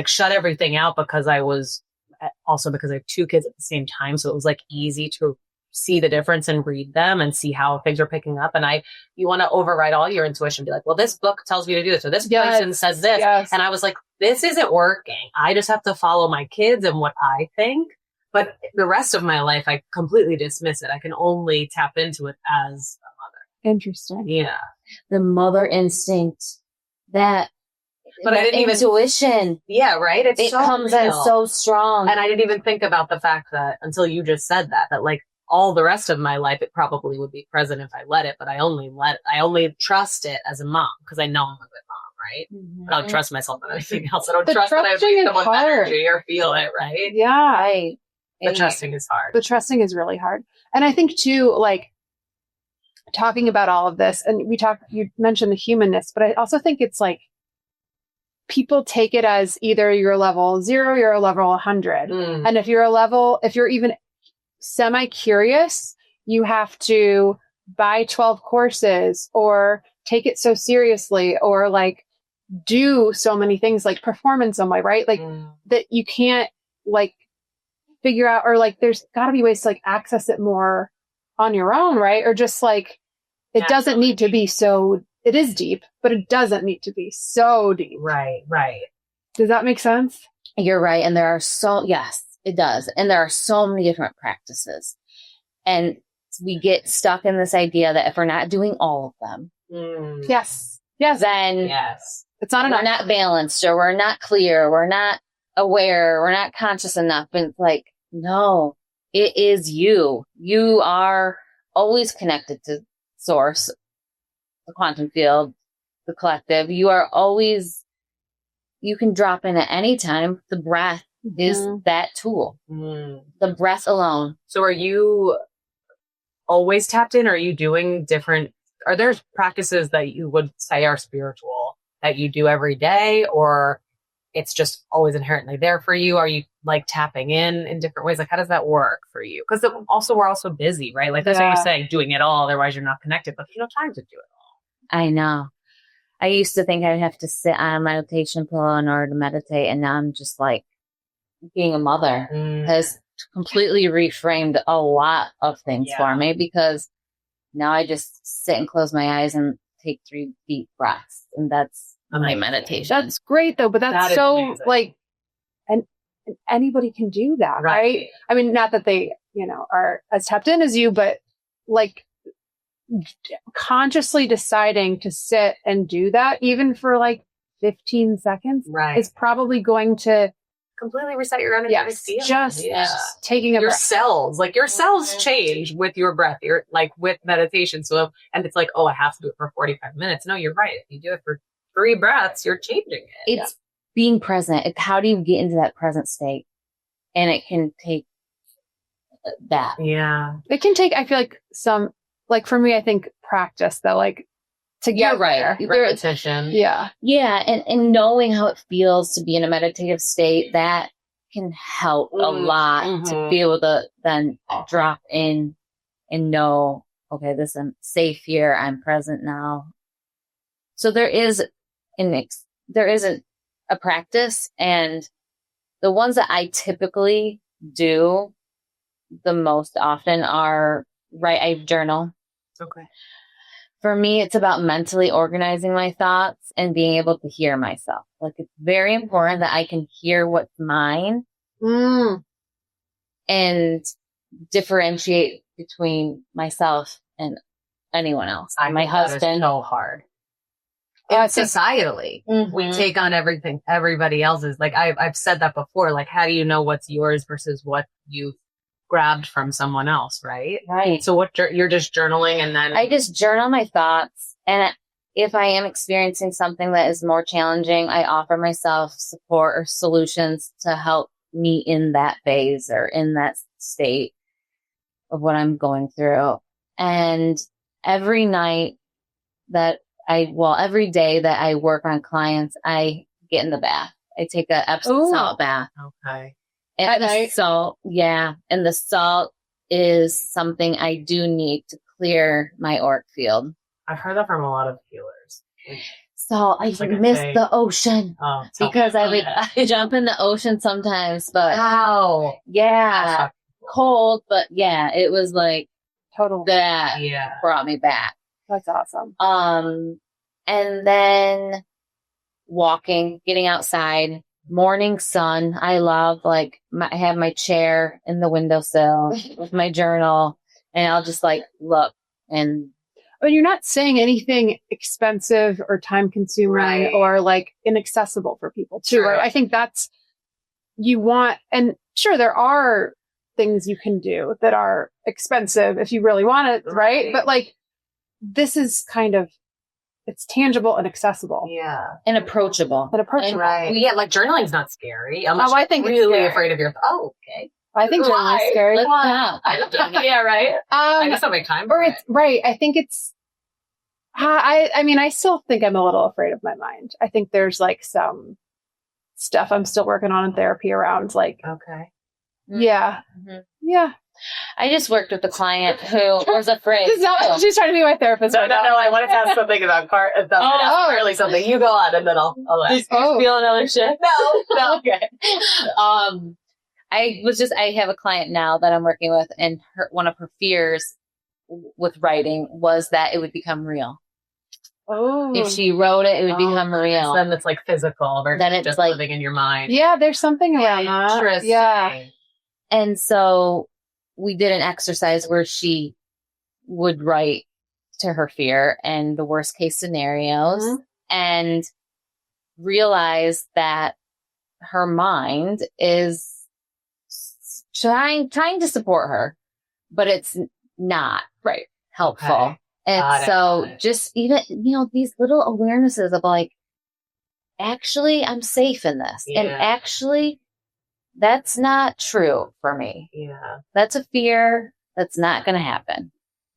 shut everything out because I have two kids at the same time. So it was easy to see the difference and read them and see how things are picking up. And you want to override all your intuition, be like, well, this book tells me to do this, or this person says this. Yes. And I was like, this isn't working. I just have to follow my kids and what I think. But the rest of my life, I completely dismiss it. I can only tap into it as a mother. Interesting. Yeah. The mother instinct, I didn't intuition. Yeah, right? It comes in so strong. And I didn't even think about the fact that until you just said that all the rest of my life, it probably would be present if I let it, but I only trust it as a mom because I know I'm a good mom, right? Mm-hmm. But I don't trust myself on anything else. I don't trust that I read someone's energy or feel it, right? Yeah. The trusting is hard. The trusting is really hard. And I think too, talking about all of this, and you mentioned the humanness, but I also think it's people take it as either you're level 0, you're a level 100. And if you're even semi-curious, you have to buy 12 courses or take it so seriously or like do so many things, like perform in some way, right? Like that you can't like figure out, or like there's gotta be ways to like access it more on your own, right? Or just like, it doesn't need to be so, it is deep, but it doesn't need to be so deep. Right. Does that make sense? You're right. And yes, it does. And there are so many different practices. And we get stuck in this idea that if we're not doing all of them, Yes. then It's not enough. we're not balanced, or we're not clear, we're not aware, we're not conscious enough. And it's like, no, it is you. You are always connected to source, the quantum field, the collective. You are always, you can drop in at any time. The breath is that tool. The breath alone. So are you always tapped in? Or are you doing are there practices that you would say are spiritual that you do every day, or it's just always inherently there for you? Are you like tapping in different ways? Like, how does that work for you? Because we're also busy, right? Like that's what you say, doing it all, otherwise you're not connected, but you don't have time to do it all. I know. I used to think I'd have to sit on a meditation pillow in order to meditate. And now I'm just like, being a mother has completely reframed a lot of things for me, because now I just sit and close my eyes and take 3 deep breaths. And that's my meditation. That's great though, but that's so amazing. Like, and anybody can do that, right? I mean, not that they, are as tapped in as you, but like consciously deciding to sit and do that, even for like 15 seconds, is probably going to completely reset your energetic field. Just taking a your breath. cells, like your cells change with your breath. You're like with meditation. So, and it's like, oh, I have to do it for 45 minutes. No, you're right. If you do it for 3 breaths, you're changing it. It's being present. How do you get into that present state? And it can take that. Yeah. It can take, I feel like some, like for me, I think practice though, like to get there. Repetition. Yeah. Yeah. And knowing how it feels to be in a meditative state, that can help a lot to be able to then drop in and know, okay, I'm safe here. I'm present now. So there is a practice, and the ones that I typically do the most often are I journal. Okay. For me, it's about mentally organizing my thoughts and being able to hear myself. Like, it's very important that I can hear what's mine and differentiate between myself and anyone else. My husband. That is so hard. Societally, we take on everything everybody else's. Like I've said that before. Like, how do you know what's yours versus what you grabbed from someone else, right? Right. So you're just journaling, and then I just journal my thoughts, and if I am experiencing something that is more challenging, I offer myself support or solutions to help me in that phase or in that state of what I'm going through. And every day that I work on clients, I get in the bath. I take a Epsom salt bath. Okay. And the salt, and the salt is something I do need to clear my auric field. I've heard that from a lot of healers. So I miss the ocean because I jump in the ocean sometimes, but cold, but it was like total that brought me back. That's awesome. And then walking, getting outside, morning sun. I love I have my chair in the windowsill with my journal, and I'll just look. And but you're not saying anything expensive or time consuming or inaccessible for people too, right? I think that's you want, and sure, there are things you can do that are expensive if you really want it, right? But this is kind of, it's tangible and accessible. Yeah. And approachable. Right. Yeah, journaling's not scary. I think really it's really afraid of your... Oh, okay. I think journaling's scary. Let's talk. Yeah, right? I just don't make time for it. Right. I think it's... I mean, I still think I'm a little afraid of my mind. I think there's like some stuff I'm still working on in therapy around like, Okay. yeah. Mhm. Yeah. I just worked with a client who was afraid. She's trying to be my therapist. No, right no, now. no. I want to ask something about Karleigh something. You go on, and then I'll ask. Feel another shift? No. Okay. I have a client now that I'm working with, and one of her fears with writing was that it would become real. Oh. If she wrote it, it would become real. Then it's like physical versus Then it's just like- living in your mind. Yeah, there's something around that. Interesting. Yeah. And so we did an exercise where she would write to her fear and the worst case scenarios and realize that her mind is trying to support her, but it's not helpful. Okay. And Got so it. just even, these little awarenesses of like, actually, I'm safe in this. Yeah. And actually, that's not true for me. Yeah. That's a fear. That's not going to happen.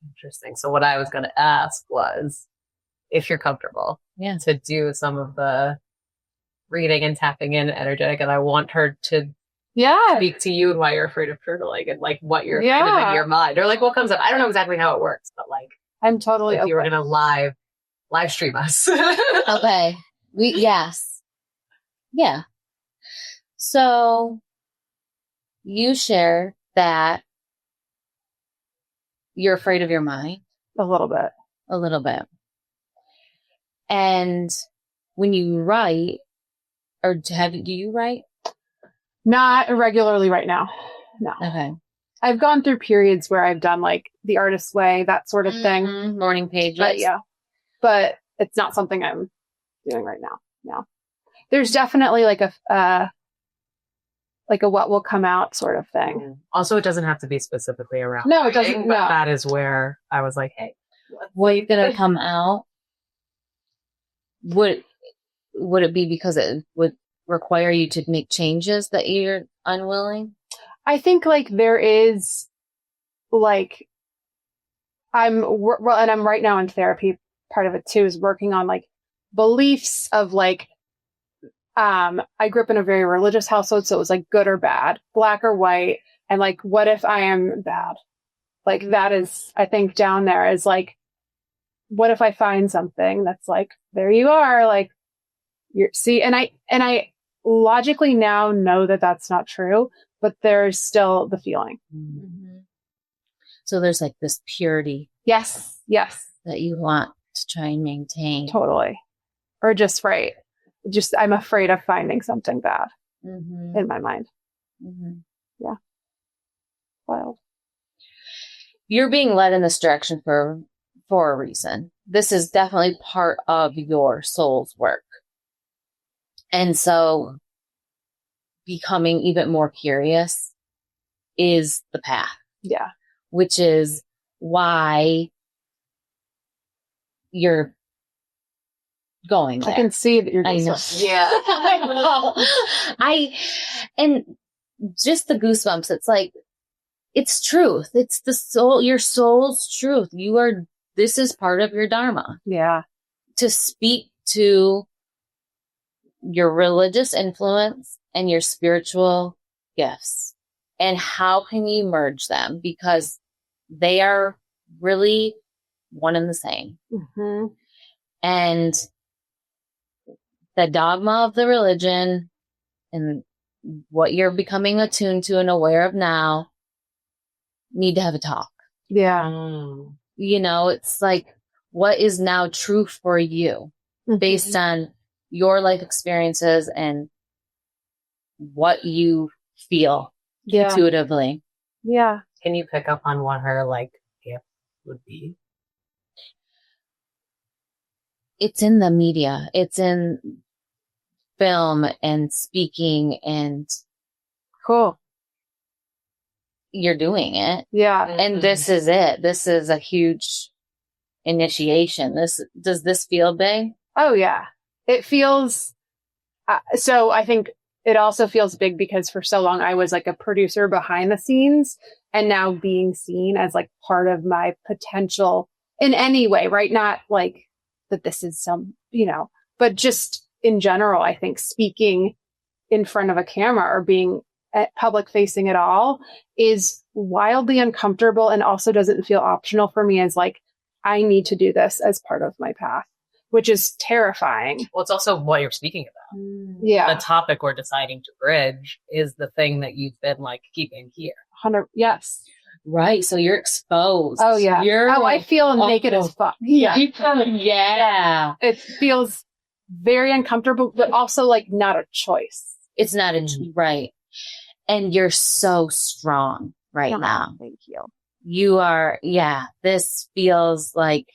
Interesting. So what I was going to ask was if you're comfortable to do some of the reading and tapping in energetic, and I want her to speak to you and why you're afraid of turtling and like what you're kind of in your mind or like what comes up. I don't know exactly how it works, but like I'm totally if you were going to live stream us. Okay. Yes. Yeah. So you share that you're afraid of your mind. a little bit. A little bit. And when you write, or do you write? Not regularly right now. No. Okay. I've gone through periods where I've done like the artist's way, that sort of thing. Mhm. Morning pages. But but it's not something I'm doing right now. No. There's definitely like a what will come out sort of thing. Also, it doesn't have to be specifically around. No, it doesn't. But No. that is where I was like, hey, What's going to come out? Would it be because it would require you to make changes that you're unwilling? I think like there is like and I'm right now in therapy. Part of it too is working on like beliefs of like I grew up in a very religious household, so it was like good or bad, black or white, and like what if I am bad? Like that is, I think down there is like, what if I find something that's like, there you are, like and I logically now know that that's not true, but there's still the feeling. Mm-hmm. So there's like this purity. Yes. That you want to try and maintain. Totally. Or just right. Just, I'm afraid of finding something bad in my mind. Mm-hmm. Yeah. Wild. You're being led in this direction for a reason. This is definitely part of your soul's work. And so becoming even more curious is the path. Yeah. Which is why you're going there. I can see that you're I know. yeah. I know. And just the goosebumps. It's like, it's truth. It's the soul, your soul's truth. This is part of your dharma. Yeah. To speak to your religious influence and your spiritual gifts. And how can you merge them? Because they are really one and the same. Mm-hmm. And the dogma of the religion and what you're becoming attuned to and aware of now need to have a talk. Yeah. It's like, what is now true for you based on your life experiences and what you feel intuitively. Yeah. Can you pick up on what her gift would be? It's in the media. It's in film and speaking, and cool. You're doing it. Yeah. And this is it. This is a huge initiation. Does this feel big? Oh yeah. It feels, so I think it also feels big because for so long I was like a producer behind the scenes, and now being seen as like part of my potential in any way, right? Not like that this is some, but just in general, I think speaking in front of a camera or being public facing at all is wildly uncomfortable and also doesn't feel optional for me as like, I need to do this as part of my path, which is terrifying. Well, it's also what you're speaking about. Yeah. The topic we're deciding to bridge is the thing that you've been like keeping here. 100. Yes. Right. So you're exposed. Oh yeah. I feel naked as fuck. Yeah. Yeah. It feels very uncomfortable, but also like not a choice. It's not right. And you're so strong right now. Thank you. You are, this feels like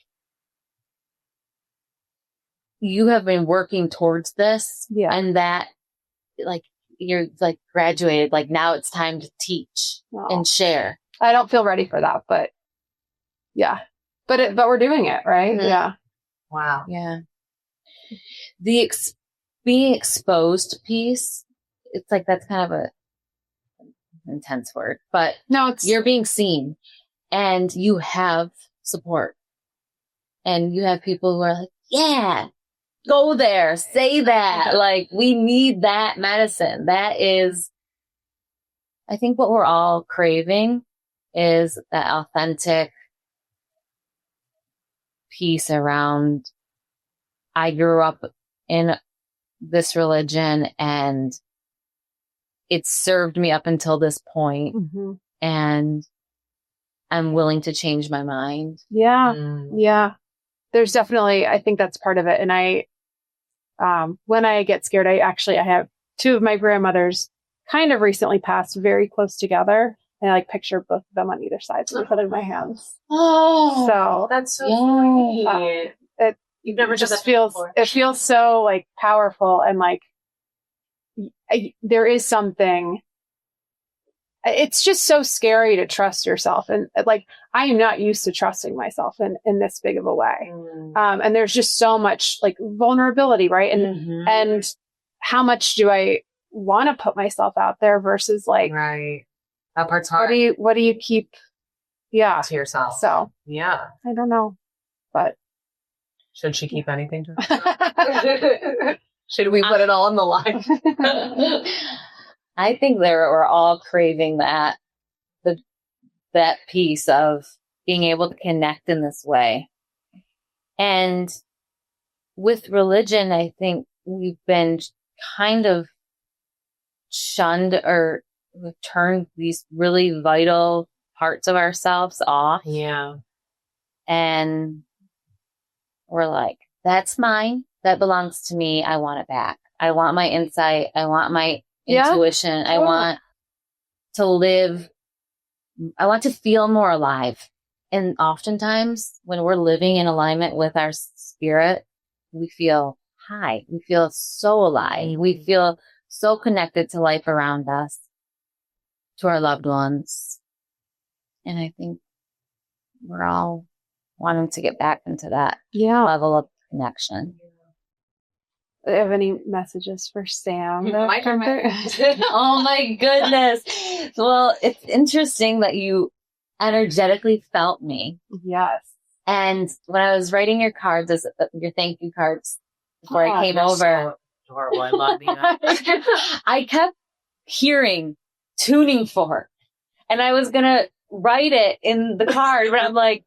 you have been working towards this. Yeah. And that, like, you're like graduated, like now it's time to teach and share. I don't feel ready for that, but yeah, but we're doing it, right? Mm-hmm. Yeah. Wow. Yeah. The being exposed piece, it's like, that's kind of a intense word, but no, you're being seen and you have support and you have people who are like, yeah, go there, say that. Like, we need that medicine. That is, I think what we're all craving is that authentic piece around, I grew up in this religion and it served me up until this point, and I'm willing to change my mind. Yeah. Yeah. There's definitely, I think that's part of it. And when I get scared, I have two of my grandmothers kind of recently passed very close together. And I like picture both of them on either side. So they're holding my hands. Oh, so that's so sweet. You've never just it feels so like powerful. And like, there is something, it's just so scary to trust yourself. And like, I am not used to trusting myself in this big of a way. And there's just so much like vulnerability, right? And, and how much do I want to put myself out there versus like, right. That part's hard. What do you keep? Yeah. To yourself. So yeah, I don't know, but should she keep anything to herself? Should we put it all on the line? I think we're all craving that piece of being able to connect in this way. And with religion, I think we've been kind of shunned, or we've turned these really vital parts of ourselves off. Yeah. And we're like, that's mine. That belongs to me. I want it back. I want my insight. I want my intuition. I want to live. I want to feel more alive. And oftentimes when we're living in alignment with our spirit, we feel high. We feel so alive. We feel so connected to life around us, to our loved ones. And I think we're all wanting to get back into that level of connection. Do you have any messages for Sam? Oh my goodness. Well, it's interesting that you energetically felt me. Yes. And when I was writing your cards, your thank you cards before I came over. So adorable. I love that. I kept hearing tuning fork. And I was going to write it in the card, but I'm like,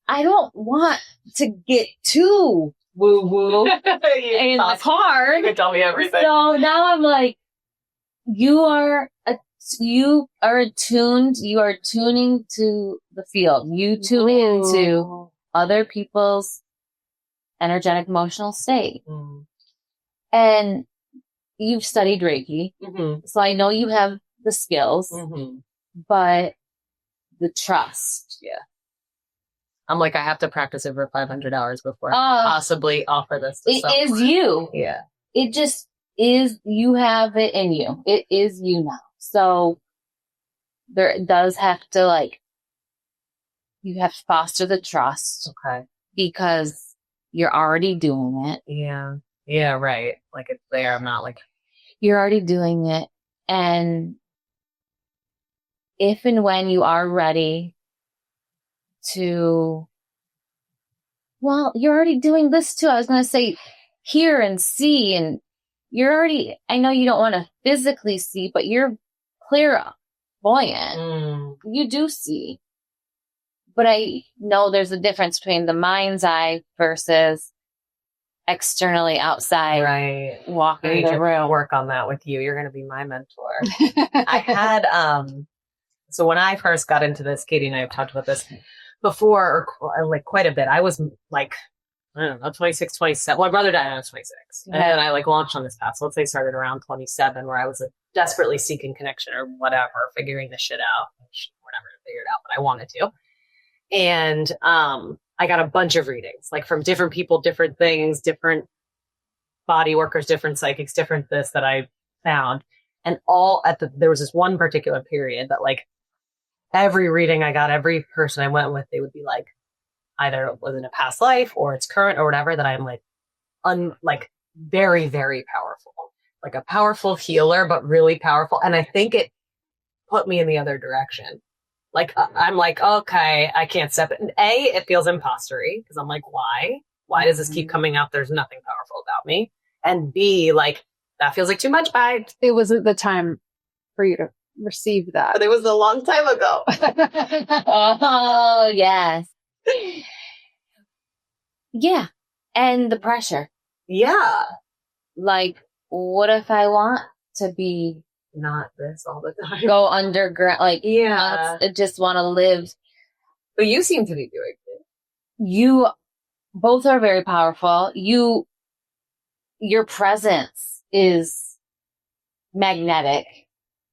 I don't want to get too woo-woo in the card. You can tell me everything. So now I'm like, you are attuned. You are tuning to the field. You tune into other people's energetic emotional state. And you've studied Reiki. So I know you have the skills, but the trust. Yeah. I'm like, I have to practice it for 500 hours before I possibly offer this to someone. It is you. Yeah. It just is, you have it in you. It is you now. So there does have to, like, you have to foster the trust. Okay. Because you're already doing it. Yeah. Yeah, right. Like, it's there. I'm not like... You're already doing it. And if and when you are ready to well, you're already doing this too. I was going to say hear and see, and you're already, I know you don't want to physically see, but you're clairvoyant. You do see. But I know there's a difference between the mind's eye versus externally outside, Right. walking I need the to room. work on that with you. You're going to be my mentor. I had, so when I first got into this, Katie and I have talked about this before, or like quite a bit. I was like, I don't know, 26, 27. Well, my brother died when I was 26. Yeah. And then I like launched on this path. So let's say started around 27, where I was desperately seeking connection or whatever, figuring this shit out. Whatever, figure it out, but I wanted to. And I got a bunch of readings, like from different people, different things, different body workers, different psychics, different this that I found. And there was this one particular period that like every reading I got, every person I went with, they would be like, either it was in a past life or it's current or whatever, that I'm like, like very, very powerful, like a powerful healer, but really powerful. And I think it put me in the other direction. Like, I'm like, okay, I can't step it. And it feels impostery because I'm like, why? Why does this keep coming up? There's nothing powerful about me. And B, like, that feels like too much. Bye. It wasn't the time for you to receive that. But it was a long time ago. Oh, yes. Yeah. And the pressure. Yeah. Like, what if I want to be Not this all the time. go underground? Like, Yeah. I just want to live. But you seem to be doing it. You both are very powerful. Your presence is magnetic.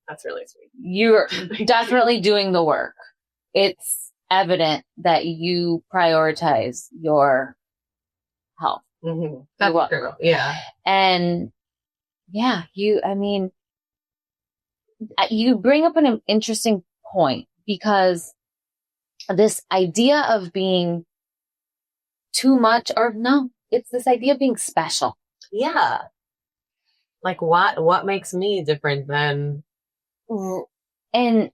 That's really sweet. You're definitely doing the work. It's evident that you prioritize your health. Mm-hmm. That's That's true. Yeah. And yeah, you bring up an interesting point, because this idea of being too much, or no, it's this idea of being special. Yeah. Like what makes me different than... And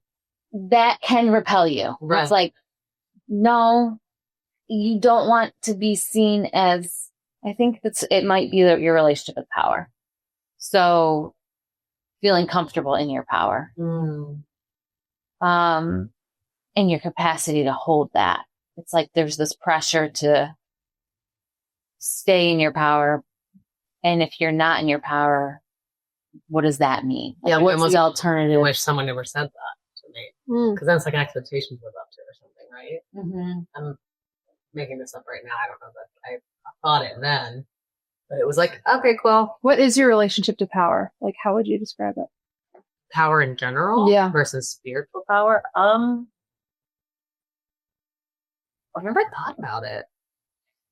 that can repel you. Right. It's like, no, you don't want to be seen as, I think it might be your relationship with power. So feeling comfortable in your power. And your capacity to hold that. It's like there's this pressure to stay in your power. And if you're not in your power, what does that mean? Like, Yeah, like what's the alternative? I wish someone never said that to me. Because that's like an expectation to live up to or something, right? Mm-hmm. I'm making this up right now. I don't know that I thought it then. But it was like, okay, cool. What is your relationship to power? Like, how would you describe it? Power in general versus spiritual power. I've never thought about it.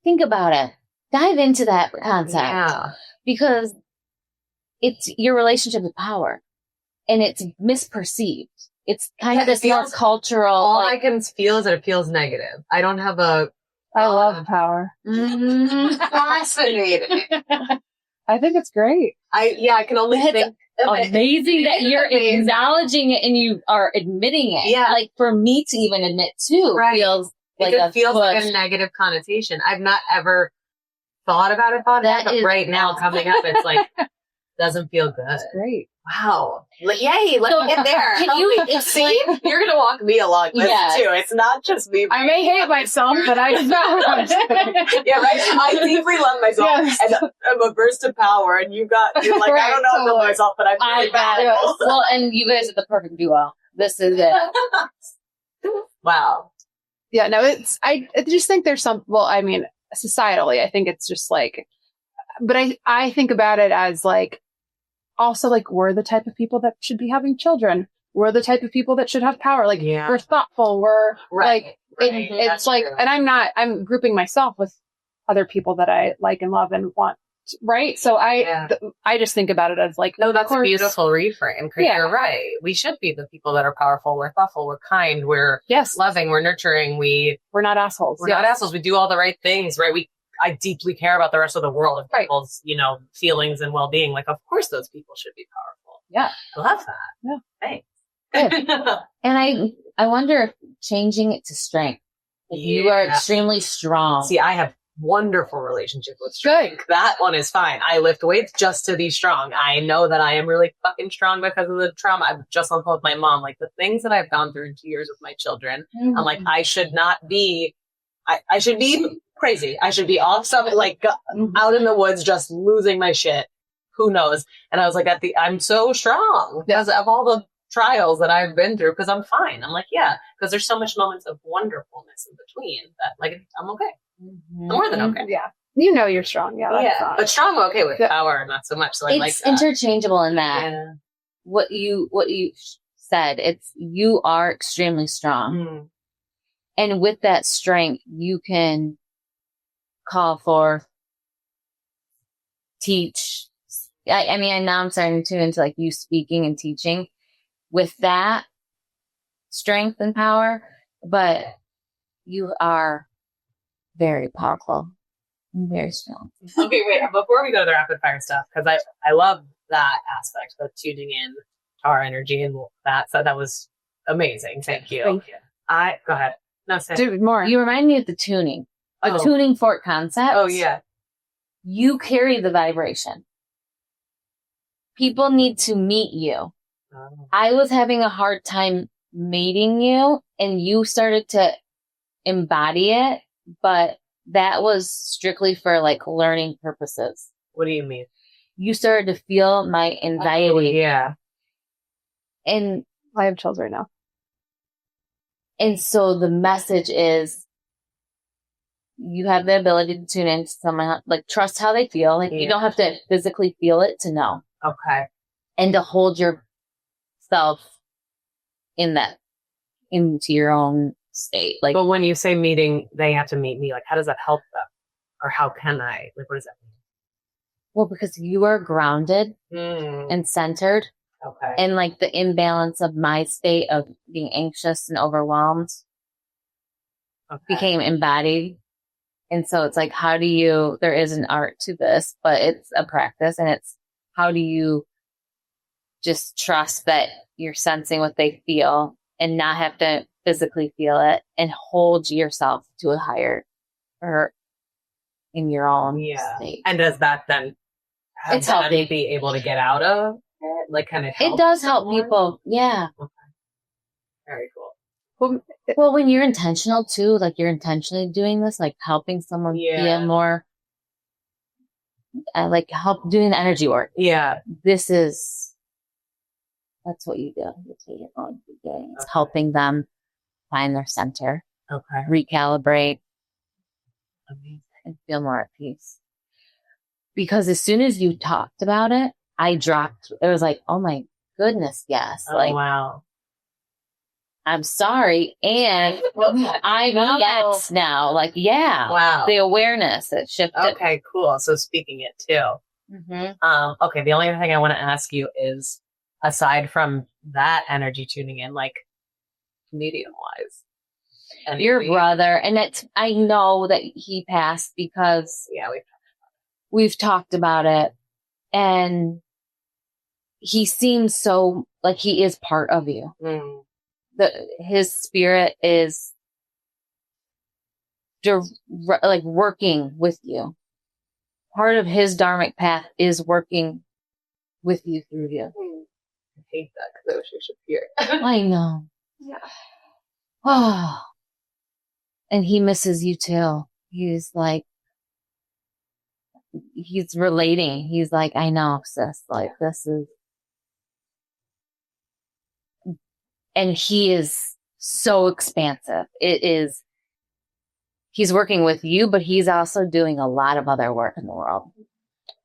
Think about it. Dive into that concept. Yeah. Because it's your relationship with power. And it's misperceived. It's kind of this more cultural. All I can feel is that it feels negative. I don't have a... I love power. Fascinating. I think it's great. I can only think... Amazing that you're acknowledging it and you are admitting it. Yeah. Like, for me to even admit too feels like it feels like push. a negative connotation. I've not ever thought about it, but right now coming up, it's like, doesn't feel good. It's great. Wow. Like, yay, let me get there. Can you see? You're going to walk me along this too. It's not just me. I may hate myself, but I just Yeah, right? I deeply love myself. Yes. And I'm a burst of power. And you're like, I don't know myself, but I'm really bad. Well, and you guys are the perfect duo. This is it. Wow. Yeah, no, I just think there's societally, I think it's just like, but I think about it as like, also like, we're the type of people that should be having children. We're the type of people that should have power. Like, we're thoughtful. We're it's like, true. And I'm grouping myself with other people that I like and love and want. Right. So I just think about it as like, no, that's a beautiful reframe. You're right. We should be the people that are powerful. We're thoughtful. We're kind. We're loving. We're nurturing. We're not assholes. We're not assholes. We do all the right things. Right. I deeply care about the rest of the world and people's, feelings and well-being. Like, of course, those people should be powerful. Yeah. I love that. Yeah. Thanks. Good. And I wonder if changing it to strength. If you are extremely strong. See, I have wonderful relationship with strength. Good. That one is fine. I lift weights just to be strong. I know that I am really fucking strong because of the trauma. I'm just on the phone with my mom. Like the things that I've gone through in 2 years with my children. Mm-hmm. I'm like, I should not be, I should be crazy. I should be off something like out in the woods, just losing my shit. Who knows? And I was like, I'm so strong because of all the trials that I've been through because I'm fine. I'm like, yeah, because there's so much moments of wonderfulness in between that like, I'm okay. Mm-hmm. I'm more than okay. Yeah. You know you're strong. Yeah. That's fine. But strong, I'm okay with power, not so much. So I like It's that. interchangeable in that. Yeah. What you said, it's you are extremely strong. Mm. And with that strength, you can call for, teach. I mean, now I'm starting to into like you speaking and teaching with that strength and power, but you are very powerful and very strong. Okay, wait, before we go to the rapid fire stuff, because I love that aspect of tuning in to our energy and that. So that was amazing. Thank you. Thank you. Go ahead. No, say. Do more. You remind me of the tuning fork concept. Oh, yeah. You carry the vibration. People need to meet you. Oh. I was having a hard time meeting you, and you started to embody it, but that was strictly for like learning purposes. What do you mean? You started to feel my anxiety. Oh, yeah. And I have chills right now. And so the message is you have the ability to tune in to someone, like trust how they feel. Like you don't have to physically feel it to know. Okay. And to hold yourself into your own state. Like, But when you say meeting, they have to meet me. Like, how does that help them? Or how can I? Like, what does that well, because you are grounded mean? and centered. Okay. And like the imbalance of my state of being anxious and overwhelmed became embodied. And so it's like, there is an art to this, but it's a practice, and it's how do you just trust that you're sensing what they feel and not have to physically feel it and hold yourself to a higher or in your own state. And does that then It's helping. be able to get out of it? Like kind of help It does help more? people. Yeah. Okay. Very cool. Well, when you're intentional too, like you're intentionally doing this, like helping someone feel more, like help doing the energy work. Yeah. That's what you do. You take it on the day. It's helping them find their center, recalibrate, and feel more at peace. Because as soon as you talked about it, it was like, oh my goodness, yes. Oh, like, wow. I'm sorry. And I get now. Like, yeah. Wow. The awareness, it shifted. Okay, cool. So speaking it too. Mm-hmm. Okay, the only other thing I want to ask you is, aside from that energy tuning in, like medium-wise. Your brother, and I know that he passed because we've talked about it, and he seems so like he is part of you. Mm. His spirit is like working with you. Part of his dharmic path is working with you through you. I hate that because I wish I should hear it. I know. Yeah. Oh. And he misses you too. He's relating. He's like, I know, sis. Like, this is. And he is so expansive. He's working with you, but he's also doing a lot of other work in the world.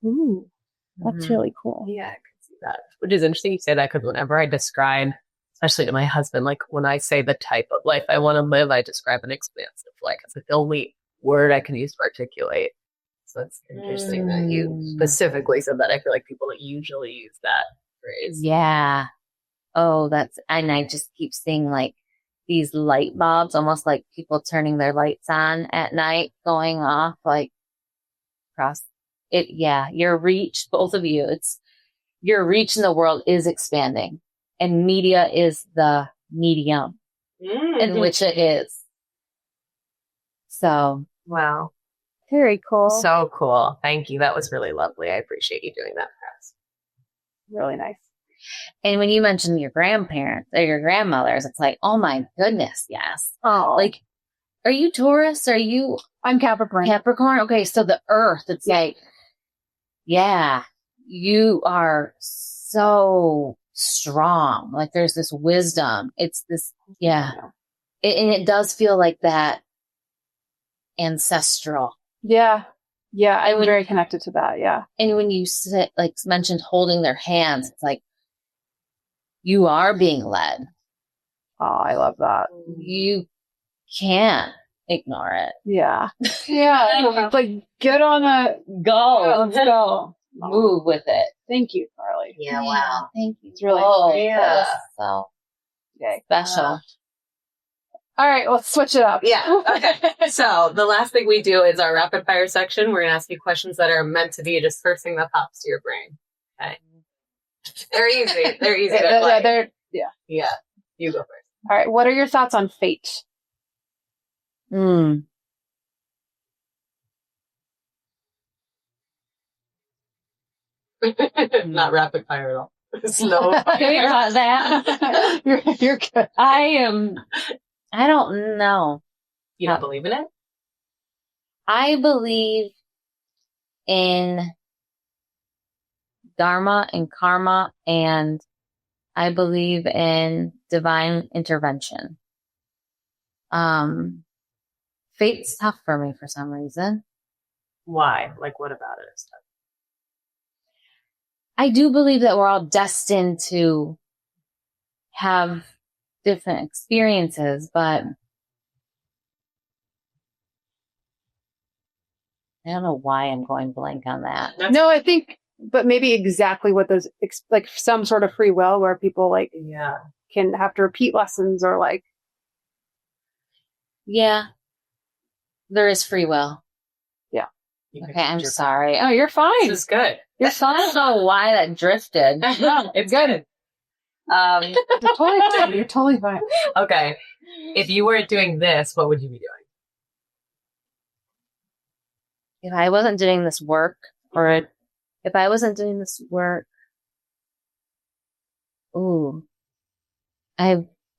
Ooh, that's really cool. Yeah, I can see that. Which is interesting you say that, because whenever I describe, especially to my husband, like when I say the type of life I want to live, I describe an expansive life. It's the only word I can use to articulate. So it's interesting that you specifically said that. I feel like people don't usually use that phrase. Yeah. Oh, and I just keep seeing like these light bulbs, almost like people turning their lights on at night, going off like across it. Yeah. Your reach, both of you, your reach in the world is expanding, and media is the medium in which it is. So. Wow. Very cool. So cool. Thank you. That was really lovely. I appreciate you doing that for us. Really nice. And when you mentioned your grandparents or your grandmothers, it's like, oh my goodness, yes. Oh, Like, are you Taurus? Are you I'm Capricorn. Capricorn? Okay, so the earth, it's like, yeah, you are so strong. Like there's this wisdom. It's this, yeah. And it does feel like that ancestral. Yeah. Yeah. I'm very connected to that. Yeah. And when you sit, like mentioned holding their hands, it's like you are being led. Oh, I love that. You can't ignore it. Yeah. Yeah. It's like, get on a Go. Yeah, let's go. Move with it. Thank you, Karleigh. Yeah, wow. Thank you. It's really that was so special. All right, let's switch it up. Yeah. Okay. So the last thing we do is our rapid fire section. We're going to ask you questions that are meant to be just first thing that pops to your brain. Okay. They're easy. They're easy. Yeah. You go first. All right. What are your thoughts on fate? Not rapid fire at all. Slow Sorry fire. about that. You're good. I don't know. You don't believe in it? I believe in dharma and karma, and I believe in divine intervention. Fate's tough for me for some reason. Why? Like, what about it is tough? I do believe that we're all destined to have different experiences, but I don't know why I'm going blank on that. No, I think, but maybe exactly what those, like some sort of free will where people like can have to repeat lessons or like. Yeah, there is free will. Yeah. Okay, I'm sorry. Oh, you're fine. This is good. You're fine. I don't know why that drifted. No, it's good. You're totally fine. You're totally fine. Okay. If you weren't doing this, what would you be doing? If I wasn't doing this work, I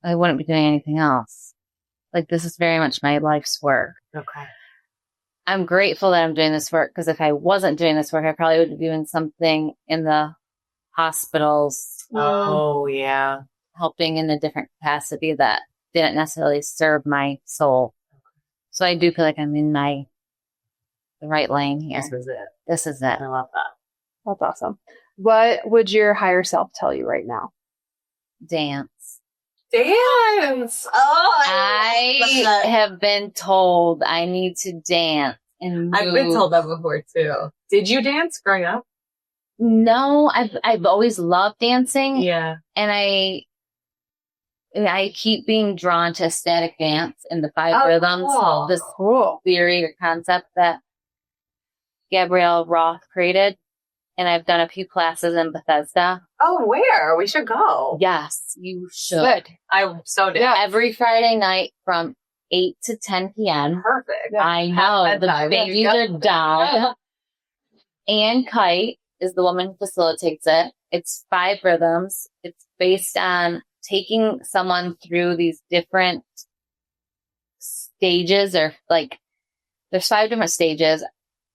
wouldn't be doing anything else. Like, this is very much my life's work. Okay. I'm grateful that I'm doing this work, because if I wasn't doing this work, I probably would be doing something in the hospitals. Oh, yeah. Helping in a different capacity that didn't necessarily serve my soul. So I do feel like I'm in the right lane here. This is it. I love that. That's awesome. What would your higher self tell you right now? Dance. Oh, I have been told I need to dance and move. I've been told that before too. Did you dance growing up? No, I've always loved dancing. Yeah. And I keep being drawn to ecstatic dance and the 5 rhythms. Cool. This theory or concept that Gabrielle Roth created. And I've done a few classes in Bethesda. Oh, where? We should go. Yes, you should. Good. I so did. Yeah, every Friday night from 8 to 10 p.m. Perfect. I know. The bedtime. babies are down. Ann Kite is the woman who facilitates it. It's 5 rhythms. It's based on taking someone through these different stages, or like, there's 5 different stages.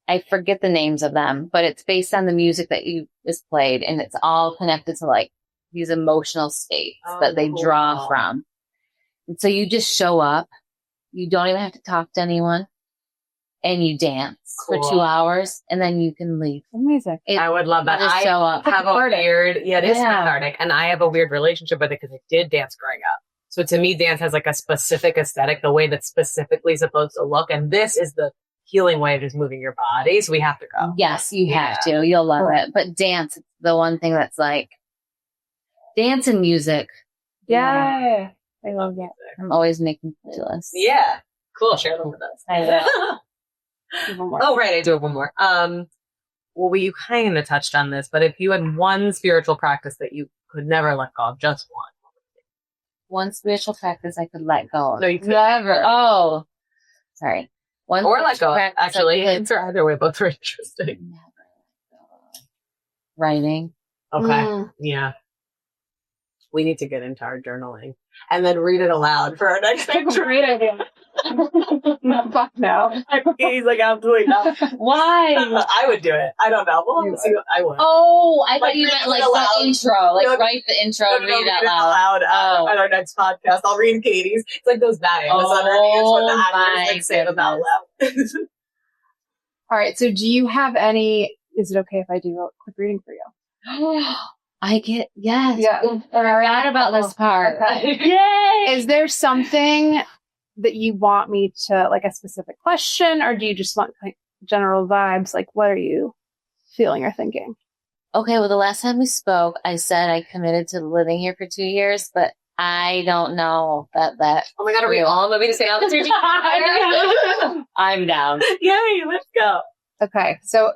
I forget the names of them, but it's based on the music that is played, and it's all connected to like these emotional states that they draw from. And so you just show up. You don't even have to talk to anyone, and you dance for 2 hours, and then you can leave. Amazing. I would love that. Just show up. Have a weird, it is cathartic, and I have a weird relationship with it because I did dance growing up. So to me, dance has like a specific aesthetic, the way that's specifically supposed to look, and this is the healing way of just moving your body. So we have to go. Yes, you have to. You'll love it. But dance, is the one thing that's like dance and music. Yeah. I love that. I'm always making playlists. Yeah. Cool. Share them with us. I will. Oh, right. I do have one more. Well, you kind of touched on this, but if you had one spiritual practice that you could never let go of, just one. One spiritual practice I could let go of. No, you could never. Oh, sorry. Once Or you let go. practice Actually, it, it's either way, both are interesting. writing. Okay. Mm. Yeah. We need to get into our journaling and then read it aloud for our next picture. Great idea. No, fuck no. He's like, absolutely not. Why? I would do it. I don't know. We'll have to see what I would. Oh, I Like, thought you read meant it like aloud. the intro. Like No, write the intro and read it out loud. aloud Oh. at our next podcast. I'll read Katie's. It's like those names. Oh, Underneath what the my actors like say them out loud. All right. So do you have any, is it okay if I do a quick reading for you? I get, yes. Yeah. I forgot about this part. Okay. Yay! Is there something that you want me to, like a specific question, or do you just want like general vibes? Like, what are you feeling or thinking? Okay, well, the last time we spoke, I said I committed to living here for 2 years, but I don't know that. Oh my God, are we all moving to St. Albans? I'm down. Yay, let's go. Okay. So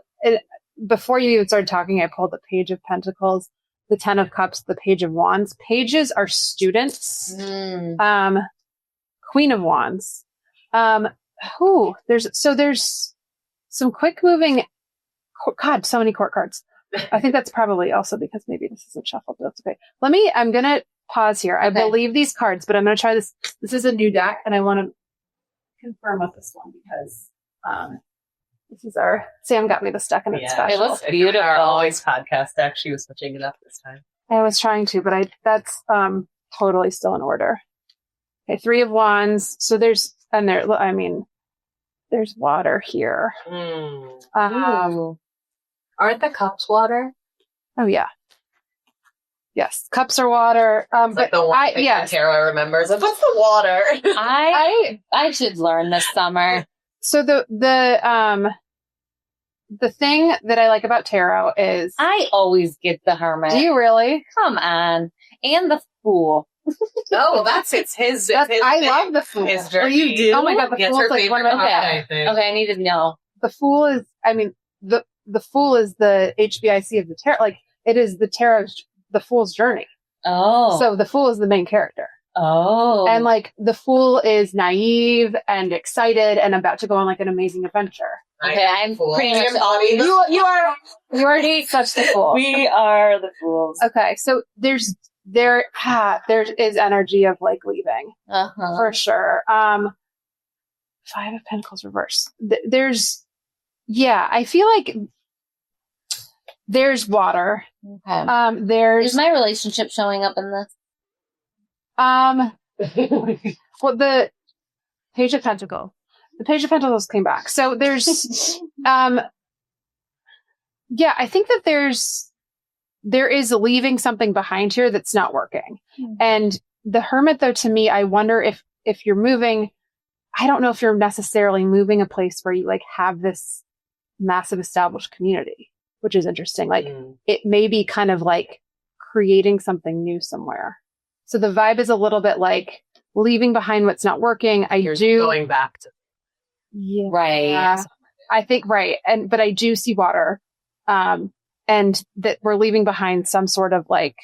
before you even started talking, I pulled the Page of Pentacles, the Ten of Cups, the Page of Wands. Pages are students. Queen of Wands. There's some quick moving. God, so many court cards. I think that's probably also because maybe this isn't shuffled. That's okay. I'm going to pause here. I believe these cards, but I'm going to try this. This is a new deck, and I want to confirm with this one because this is Sam got me this deck, and it's special. It looks beautiful. Our always podcast deck. She was switching it up this time. I was trying to, but that's totally still in order. Okay, Three of Wands. So there's water here. Aren't the cups water? Oh yeah. Yes, cups are water. It's like the one thing that Tara remembers. What's the water? I should learn this summer. So the thing that I like about tarot is I always get the Hermit. Do you really? Come on. And the Fool. Oh, that's his I love the Fool. His journey. Oh, you do? Oh my God, the Fool is like one of my Okay, I need to know. The Fool is, the Fool is the HBIC of the tarot. Like, it is the Fool's journey. Oh. So the Fool is the main character. Oh. And like, the Fool is naive and excited and about to go on like an amazing adventure. Okay, I'm pretty much You already such the Fool. We are the fools. Okay, so there is energy of like leaving for sure. Five of Pentacles reverse. I feel like there's water. Okay. Is my relationship showing up in this? Well, the Page of Pentacles. The Page of Pentacles came back. So there's, I think that there is leaving something behind here that's not working. And the Hermit, though, to me, I wonder if you're moving, I don't know if you're necessarily moving a place where you like have this massive established community, which is interesting. Like it may be kind of like creating something new somewhere. So the vibe is a little bit like leaving behind what's not working. Going back to. Yeah. Right. I think, right. But I do see water. And that we're leaving behind some sort of like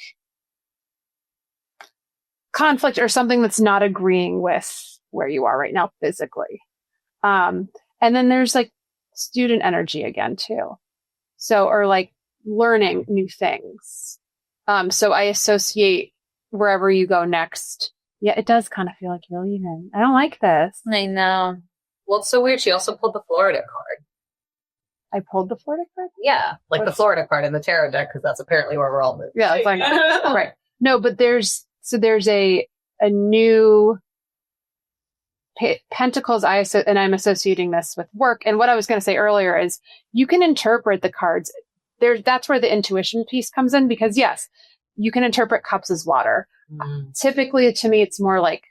conflict or something that's not agreeing with where you are right now physically. And then there's like student energy again too. So, or like learning new things. So I associate wherever you go next. Yeah, it does kind of feel like you're leaving. I don't like this. I know. Well, it's so weird. She also pulled the Florida card. I pulled the Florida card? Yeah, like the Florida card in the tarot deck, because that's apparently where we're all moving. Yeah, it's like, right. No, but there's a new Pentacles, and I'm associating this with work. And what I was going to say earlier is you can interpret the cards. That's where the intuition piece comes in, because yes, you can interpret cups as water. Typically, to me, it's more like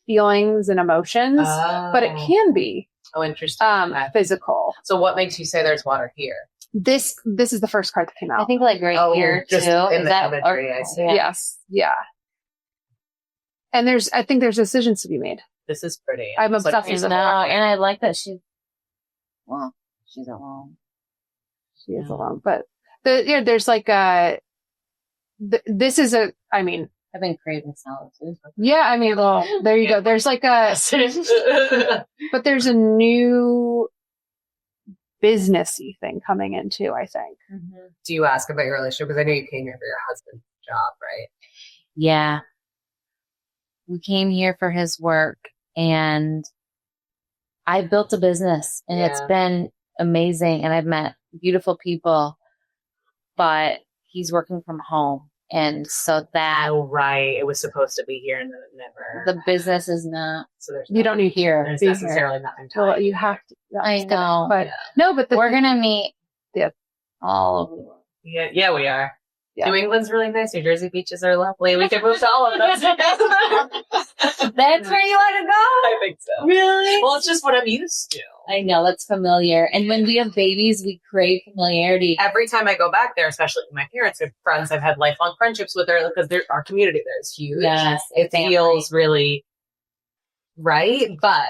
feelings and emotions, but it can be interesting. Physical. So what makes you say there's water here? This is the first card that came out. I think like right here just too. in the imagery, I see. Yeah. Yes. Yeah. And I think there's decisions to be made. This is pretty. I'm obsessed with And I like that she's alone. She is alone, but there's like this is I've been craving solitude. Yeah, I mean, well, there you go. There's like but there's a new businessy thing coming in too, I think. Do you ask about your relationship? Because I know you came here for your husband's job, right? Yeah. We came here for his work, and I built a business, and it's been amazing, and I've met beautiful people, but he's working from home. And so that... Oh, right. It was supposed to be here and then it never... The business is not... So there's you don't need here. There's necessarily nothing to well, you have to. I know. But no, but we're going to meet Yeah. all over the world. Yeah, we are. Yeah. New England's really nice. New Jersey beaches are lovely. We can move to all of them. That's where you want to go? I think so. Really? Well, it's just what I'm used to. I know, that's familiar. And when we have babies, we crave familiarity. Every time I go back there, especially with my parents and friends, I've had lifelong friendships with her because our community there is huge. Yes, it feels really right. But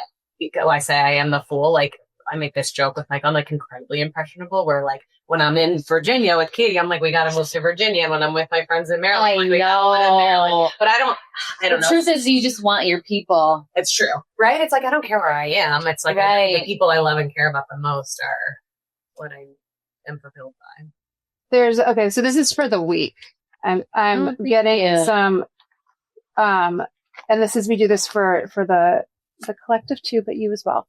I say I am the fool. Like, I make this joke with Mike. I'm like incredibly impressionable. Where like when I'm in Virginia with Katie, I'm like, we got to move to Virginia. And when I'm with my friends in Maryland, I we got to live in Maryland. But I don't the know. truth is, you just want your people. It's true, right? It's like I don't care where I am. It's like the people I love and care about the most are what I am fulfilled by. So this is for the week. I'm getting some, and this is we do this for the collective too, but you as well.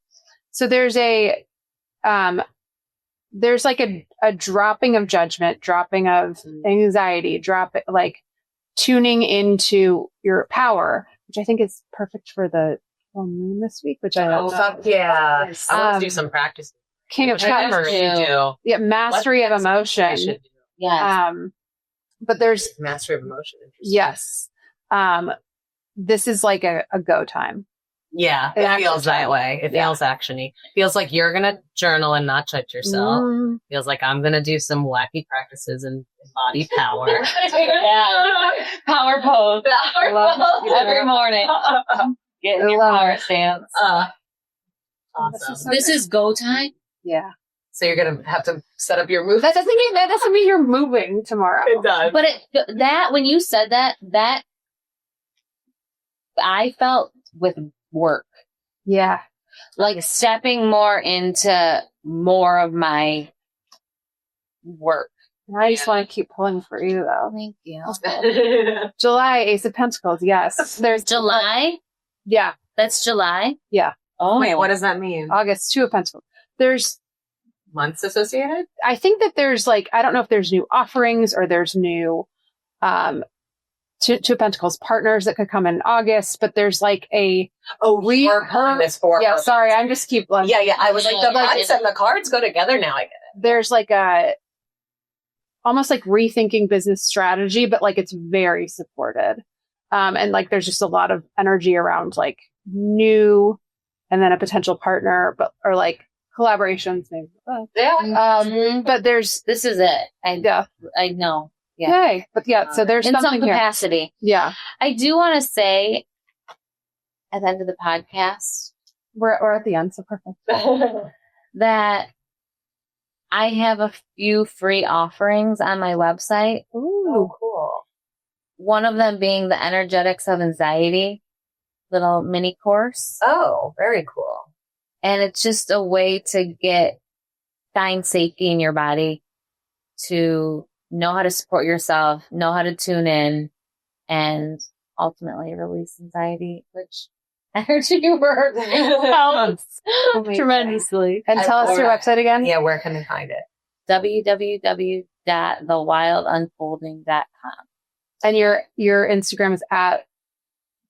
So there's there's like a dropping of judgment, dropping of anxiety, like tuning into your power, which I think is perfect for the full moon this week, which I love. Fuck yeah. I want to do some practice. King of Cups. Yeah, mastery of emotion. Yes. But there's mastery of emotion. Yes. This is like a go time. Yeah, it feels that way. It feels actiony. Feels like you're going to journal and not judge yourself. Feels like I'm going to do some wacky practices in body power. Power pose. Every morning. Get in your power stance. Awesome. This is go time? Yeah. So you're going to have to set up your move. That doesn't mean you're moving tomorrow. It does. But when you said that I felt with work. Yeah. Like stepping more into more of my work. I just want to keep pulling for you though. Thank you. July, Ace of Pentacles. Yes. There's July? Yeah. That's July? Yeah. Oh. Wait, what does that mean? August, Two of Pentacles. There's months associated? I think that there's I don't know if there's new offerings or there's new Two of Pentacles partners that could come in August, but there's like a sorry, I'm just keep yeah. I was like the months and the cards go together now. I get it. There's like a almost like rethinking business strategy, but like it's very supported, and like there's just a lot of energy around like new, and then a potential partner, or like collaborations. Maybe. But this is it. I know. Yeah. Yay. But so there's in something some capacity. Here. Yeah. I do want to say at the end of the podcast, we're at the end, so perfect. that I have a few free offerings on my website. Ooh, cool. One of them being the Energetics of Anxiety little mini course. Oh, very cool. And it's just a way to find safety in your body, to know how to support yourself, know how to tune in, and ultimately release anxiety, which energy work helps tremendously. And tell us your website again. Yeah, where can they find it? www.thewildunfolding.com. And your Instagram is at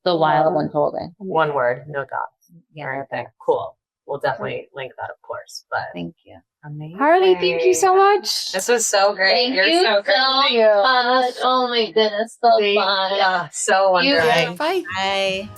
The Wild Unfolding. One word, no dots. Yeah, or anything. Cool. We'll definitely link that, of course. But thank you. Amazing. Karleigh, thank you so much. This was so great. Thank you so much. Oh my goodness, so fun. Yeah, so wonderful. Bye. Bye.